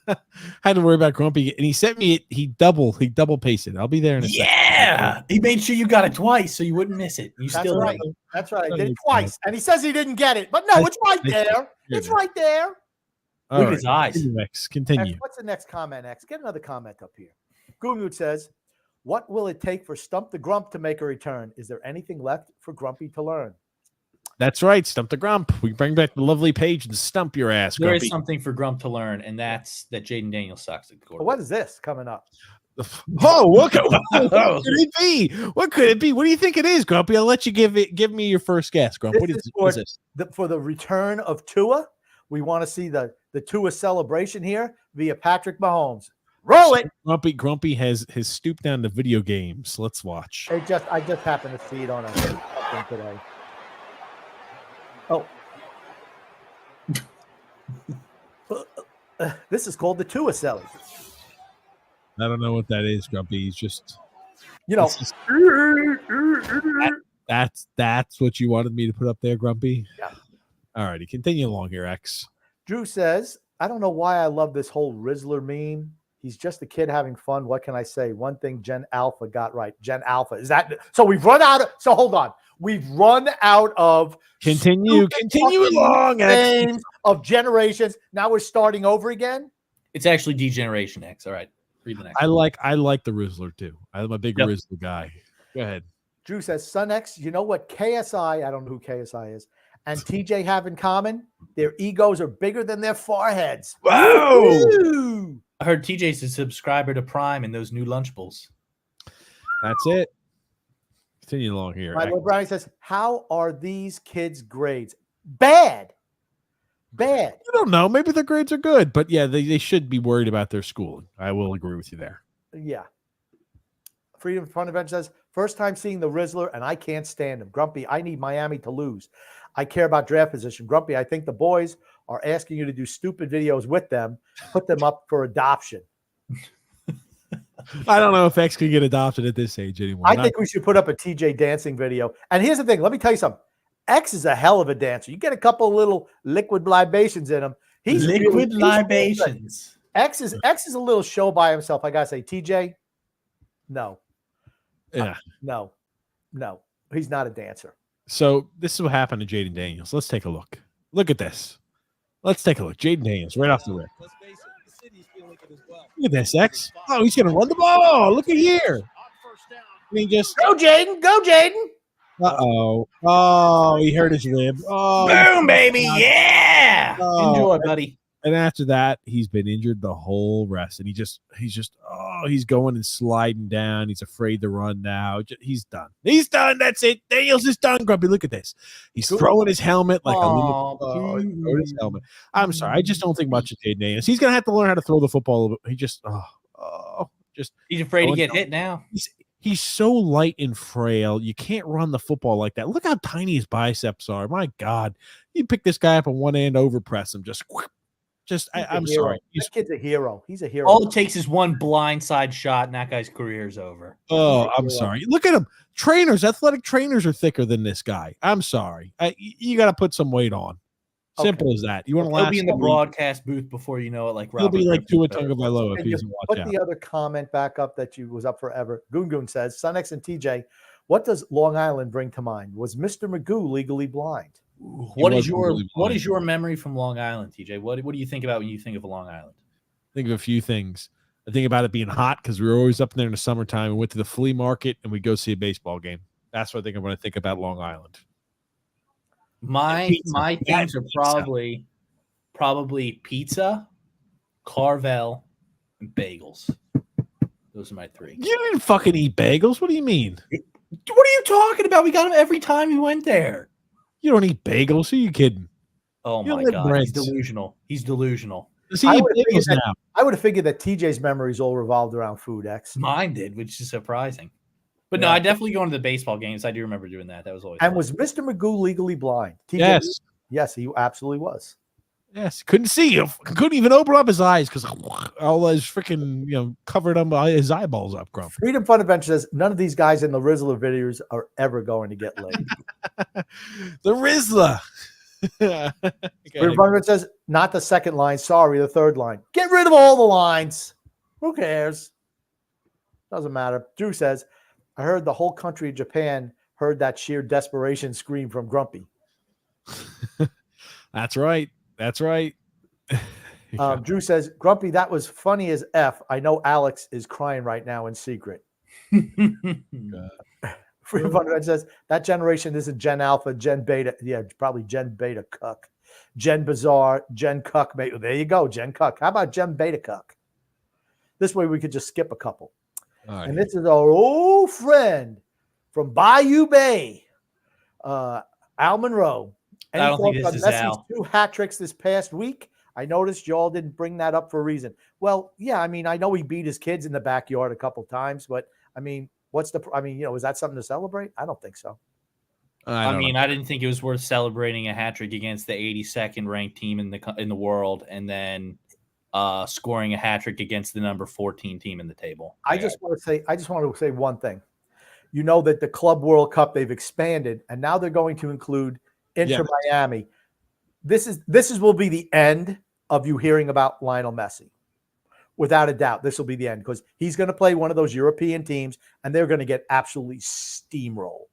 I had to worry about Grumpy, and he sent me it. He double pasted. I'll be there in a second. Yeah, he made sure you got it twice so you wouldn't miss it. You That's still right. did. That's right. I did it twice, and he says he didn't get it, but no, it's right there. It's right there. All Look at his eyes. X, continue. What's the next comment, X? Get another comment up here. Gumut says, what will it take for Stump the Grump to make a return? Is there anything left for Grumpy to learn? That's right. Stump the Grump. We bring back the lovely page and stump your ass, There Grumpy. is something for Grump to learn, and that's that Jaden Daniels sucks at quarterback. What is this coming up? Oh, what could it be? What could it be? What do you think it is, Grumpy? I'll let you give me your first guess, Grump. What is this? For the return of Tua, we want to see the Tua celebration here via Patrick Mahomes. Roll it. Grumpy has stooped down to video games. Let's watch. I just happened to see it on a thing today. Oh. This is called the Tua Celly. I don't know what that is, Grumpy. He's just, Just, that's what you wanted me to put up there, Grumpy. Yeah. All righty, continue along here, X. Drew says, I don't know why I love this whole Rizzler meme. He's just a kid having fun. What can I say? One thing Gen Alpha got right. Gen Alpha. Is that so? We've run out of. So hold on. We've run out of. Continue along, names of generations. Now we're starting over again. It's actually Degeneration X. All right. Read the next. I like the Rizzler too. I'm a big Rizzler guy. Go ahead. Drew says, Son X, you know what KSI, I don't know who KSI is, and TJ have in common? Their egos are bigger than their foreheads. Wow. Woo! I heard TJ's a subscriber to Prime and those new Lunchables. That's it. Continue along here. My little Brownie says, how are these kids' grades? Bad. I don't know. Maybe their grades are good, but yeah, they should be worried about their schooling. I will agree with you there. Yeah. Freedom Fun Event says, first time seeing the Rizzler, and I can't stand him. Grumpy, I need Miami to lose. I care about draft position. Grumpy, I think the boys are asking you to do stupid videos with them, put them up for adoption. I don't know if X could get adopted at this age anymore. I think we should put up a TJ dancing video. And here's the thing. Let me tell you something. X is a hell of a dancer. You get a couple of little liquid libations in him. He's liquid libations. X is a little show by himself. I gotta say, TJ, no. Yeah. No. He's not a dancer. So this is what happened to Jaden Daniels. Let's take a look. Look at this. Let's take a look. Jaden Daniels right off the rip. Look at this, X. Oh, he's gonna run the ball. Look at here. I mean, just go, Jaden. Go, Jaden. Oh, he hurt his rib. Oh, boom, baby. Yeah. Oh, enjoy, buddy. And after that, he's been injured the whole rest. And he's just he's going and sliding down. He's afraid to run now. He's done. He's done. That's it. Daniels is done, Grumpy. Look at this. He's throwing his helmet like a little he's throwing his helmet. I'm sorry. I just don't think much of Cade Daniels. He's going to have to learn how to throw the football. He just he's afraid to get hit now. He's so light and frail. You can't run the football like that. Look how tiny his biceps are. My God. You pick this guy up on one hand, overpress him. I'm sorry. This kid's a hero. He's a hero. All it takes is one blindside shot, and that guy's career's over. Oh, I'm sorry. Look at him. Athletic trainers are thicker than this guy. I'm sorry. You got to put some weight on. Simple as that. You want to He'll be in the broadcast booth before you know it. Like he'll be like Tua Tagovailoa if he doesn't watch out. Put the other comment back up that was up forever. Goon says, Sunx and TJ, what does Long Island bring to mind? Was Mr. Magoo legally blind? What is your memory from Long Island, TJ? What do you think about when you think of Long Island? Think of a few things. I think about it being hot because we were always up there in the summertime. We went to the flea market and we go see a baseball game. That's what I think of when I think about Long Island. My things are probably pizza, Carvel, and bagels. Those are my three. You didn't fucking eat bagels. What do you mean? What are you talking about? We got them every time we went there. You don't eat bagels. Who are you kidding? Oh my God, he's delusional. He's delusional. Does he eat bagels now? I would have figured that TJ's memories all revolved around food, X. Mine did, which is surprising. But no, I definitely go into the baseball games. I do remember doing that. That was always fun. Was Mr. Magoo legally blind? TJ, yes. Yes, he absolutely was. Yes, couldn't see. Couldn't even open up his eyes because all his freaking covered his eyeballs up. Grump. Freedom Fun Adventure says none of these guys in the Rizzler videos are ever going to get laid. The Rizzler. Freedom Fun Adventure says not the second line. Sorry, the third line. Get rid of all the lines. Who cares? Doesn't matter. Drew says, I heard the whole country of Japan heard that sheer desperation scream from Grumpy. That's right. That's right. Drew says, Grumpy, that was funny as F. I know Alex is crying right now in secret. Freedom Fun Adventure says, that generation isn't Gen Alpha, Gen Beta. Yeah, probably Gen Beta Cuck. Gen Bizarre, Gen Cuck. There you go, Gen Cuck. How about Gen Beta Cuck? This way we could just skip a couple. Right. And this is our old friend from Bayou Bay, Al Monroe. I don't think this is Al. 2 hat tricks this past week. I noticed y'all didn't bring that up for a reason. Well, yeah, I mean, I know he beat his kids in the backyard a couple times, but I mean, is that something to celebrate? I don't think so. I didn't think it was worth celebrating a hat trick against the 82nd ranked team in the world, and then scoring a hat trick against the number 14 team in the table. I just want to say one thing. You know that the Club World Cup, they've expanded, and now they're going to include Inter Miami. This will be the end of you hearing about Lionel Messi. Without a doubt, this will be the end because he's going to play one of those European teams, and they're going to get absolutely steamrolled.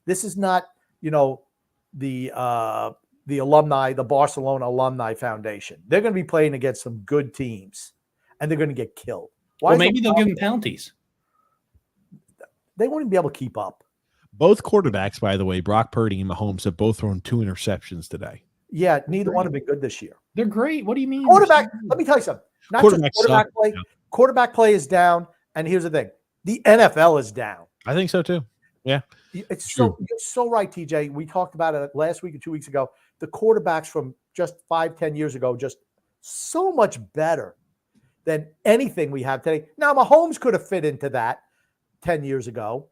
This is not, the alumni, the Barcelona Alumni Foundation. They're going to be playing against some good teams, and they're going to get killed. Maybe they'll give them penalties. They won't even be able to keep up. Both quarterbacks, by the way, Brock Purdy and Mahomes, have both thrown 2 interceptions today. Yeah, neither one have been good this year. They're great. What do you mean? Quarterback, let me tell you something. Not just quarterback play. Yeah. Quarterback play is down, and here's the thing. The NFL is down. I think so, too. Yeah. You're so right, TJ. We talked about it last week or 2 weeks ago. The quarterbacks from just 5-10 years ago, just so much better than anything we have today. Now, Mahomes could have fit into that 10 years ago.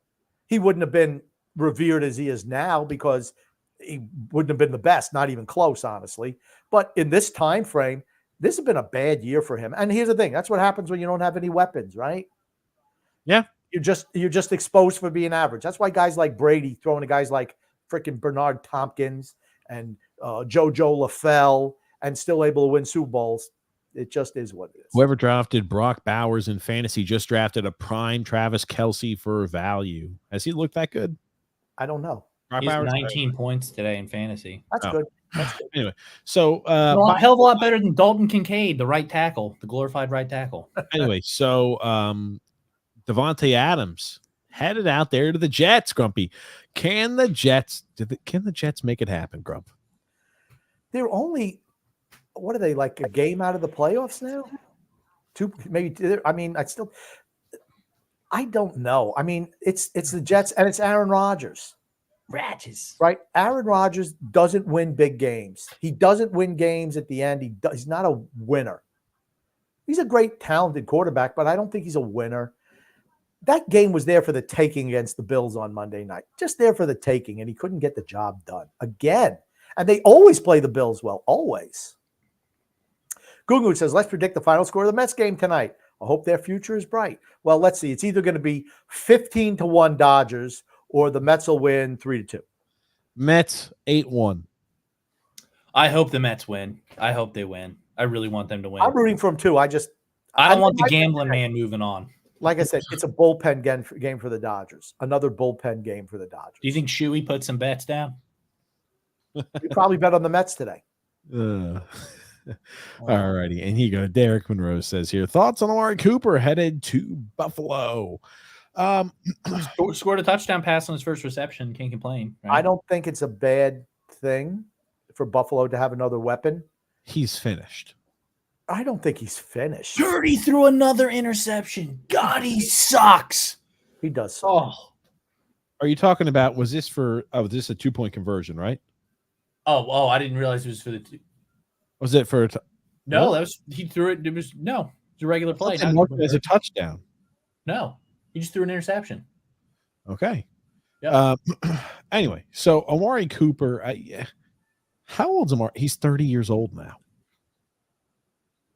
He wouldn't have been revered as he is now because he wouldn't have been the best, not even close, honestly. But in this time frame, this has been a bad year for him. And here's the thing. That's what happens when you don't have any weapons, right? Yeah. You're just exposed for being average. That's why guys like Brady throwing to guys like freaking Bernard Tompkins and JoJo LaFell and still able to win Super Bowls. It just is what it is. Whoever drafted Brock Bowers in fantasy just drafted a prime Travis Kelce for value. Has he looked that good? I don't know. He's 19 points today in fantasy. That's good. That's good. Anyway, so a hell of a lot better than Dalton Kincaid, the right tackle, the glorified right tackle. Anyway, so Devontae Adams headed out there to the Jets. Grumpy, can the Jets make it happen? Grump, they're only what are they like a game out of the playoffs now? 2, maybe. I mean, I don't know. I mean, it's the Jets and it's Aaron Rodgers. Ratches. Right? Aaron Rodgers doesn't win big games. He doesn't win games at the end. He's not a winner. He's a great, talented quarterback, but I don't think he's a winner. That game was there for the taking against the Bills on Monday night. Just there for the taking, and he couldn't get the job done again. And they always play the Bills well, always. Gugu says, let's predict the final score of the Mets game tonight. I hope their future is bright. Well, let's see. It's either going to be 15-1 Dodgers or the Mets will win 3-2. Mets 8-1. I hope the Mets win. I hope they win. I really want them to win. I'm rooting for them too. I don't want the gambling man moving on. Like I said, it's a bullpen game for the Dodgers. Another bullpen game for the Dodgers. Do you think Shuey put some bets down? You probably bet on the Mets today. All righty. And here you go. Derek Monroe says here, thoughts on Amari Cooper headed to Buffalo. Scored a touchdown pass on his first reception. Can't complain. Right? I don't think it's a bad thing for Buffalo to have another weapon. He's finished. I don't think he's finished. Dirty threw another interception. God, he sucks. He does suck. Oh. Are you talking about, was this a 2-point conversion, right? Oh, I didn't realize it was for the two. Was it for No, that was he threw it. It was a regular play. As a touchdown. No, he just threw an interception. Okay. Yeah. Anyway, so Amari Cooper, how old's Amari? He's 30 years old now.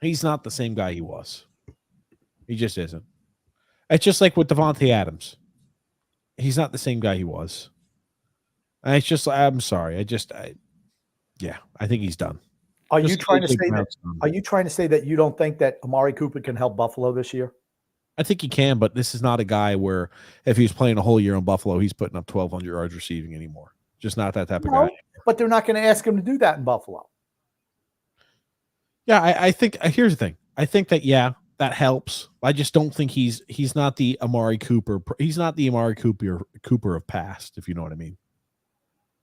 He's not the same guy he was. He just isn't. It's just like with Devontae Adams. He's not the same guy he was. And it's just, I'm sorry. I think he's done. Are you trying to say that you don't think that Amari Cooper can help Buffalo this year? I think he can, but this is not a guy where if he's playing a whole year in Buffalo, he's putting up 1,200 yards receiving anymore. Just not that type of guy. But they're not going to ask him to do that in Buffalo. Yeah, I think here's the thing. I think that that helps. I just don't think he's not the Amari Cooper. He's not the Amari Cooper of past, if you know what I mean.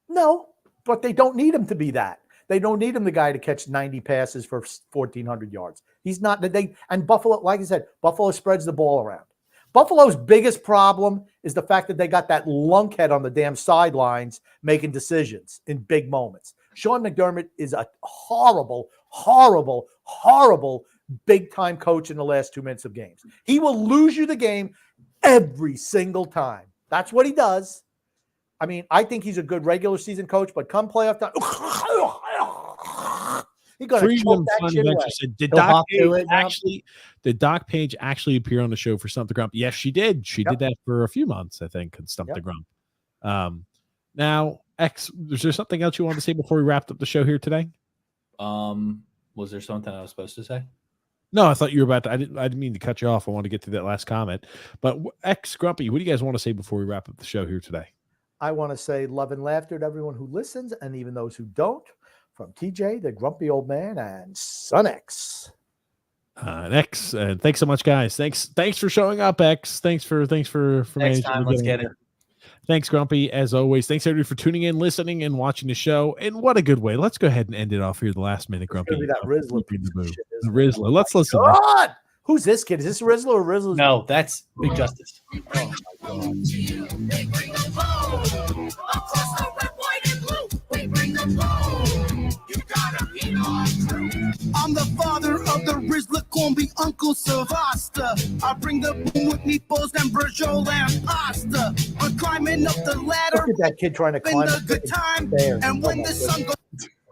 No, but they don't need him to be that. They don't need him the guy to catch 90 passes for 1,400 yards. He's not. And Buffalo, like I said, Buffalo spreads the ball around. Buffalo's biggest problem is the fact that they got that lunkhead on the damn sidelines making decisions in big moments. Sean McDermott is a horrible, horrible, horrible big-time coach in the last 2 minutes of games. He will lose you the game every single time. That's what he does. I mean, I think he's a good regular season coach, but come playoff time, he's going to choke that shit away. Did Doc Page actually appear on the show for Stump the Grump? Yes, she did. She did that for a few months, I think, and Stump the Grump. Now, X, is there something else you wanted to say before we wrapped up the show here today? Was there something I was supposed to say? No, I thought you were about to. I didn't mean to cut you off. I want to get to that last comment. But X Grumpy, what do you guys want to say before we wrap up the show here today? I want to say love and laughter to everyone who listens and even those who don't. From TJ, the grumpy old man, and Son X. X, and thanks so much, guys. Thanks for showing up, X. Thanks for next time. Let's get it. Thanks, Grumpy, as always. Thanks, everybody, for tuning in, listening, and watching the show. And what a good way. Let's go ahead and end it off here the last minute, Grumpy. That Rizzler. The Rizzler. Let's listen. God! Who's this kid? Is this Rizzler or Rizzler? No, that's Big Justice. Oh, my I'm the father of the Rizzler, call me Uncle Sylvester. I bring the boom with meatballs and Virgil and pasta. I'm climbing up the ladder. Look at that kid trying to climb the good time. And when the sun goes,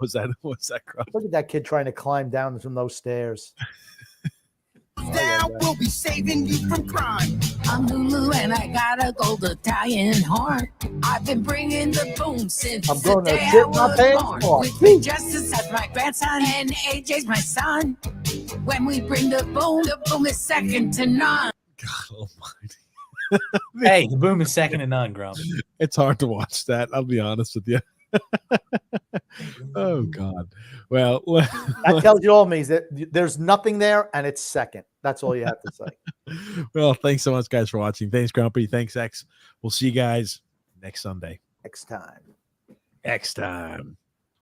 was that crap? Look at that kid trying to climb down from those stairs. down, we'll be saving you from crime. I'm Lulu and I got a gold Italian heart. I've been bringing the boom since I'm the going to day I shit my was pants born. off. With Big Justice as my grandson and AJ's my son. When we bring the boom is second to none. God almighty. Hey, the boom is second to none, Grump. It's hard to watch that. I'll be honest with you. Oh God. Well, that tells you all means that there's nothing there and it's second. That's all you have to say. Well, thanks so much, guys, for watching. Thanks, Grumpy. Thanks, X. We'll see you guys next Sunday. Next time. Next time.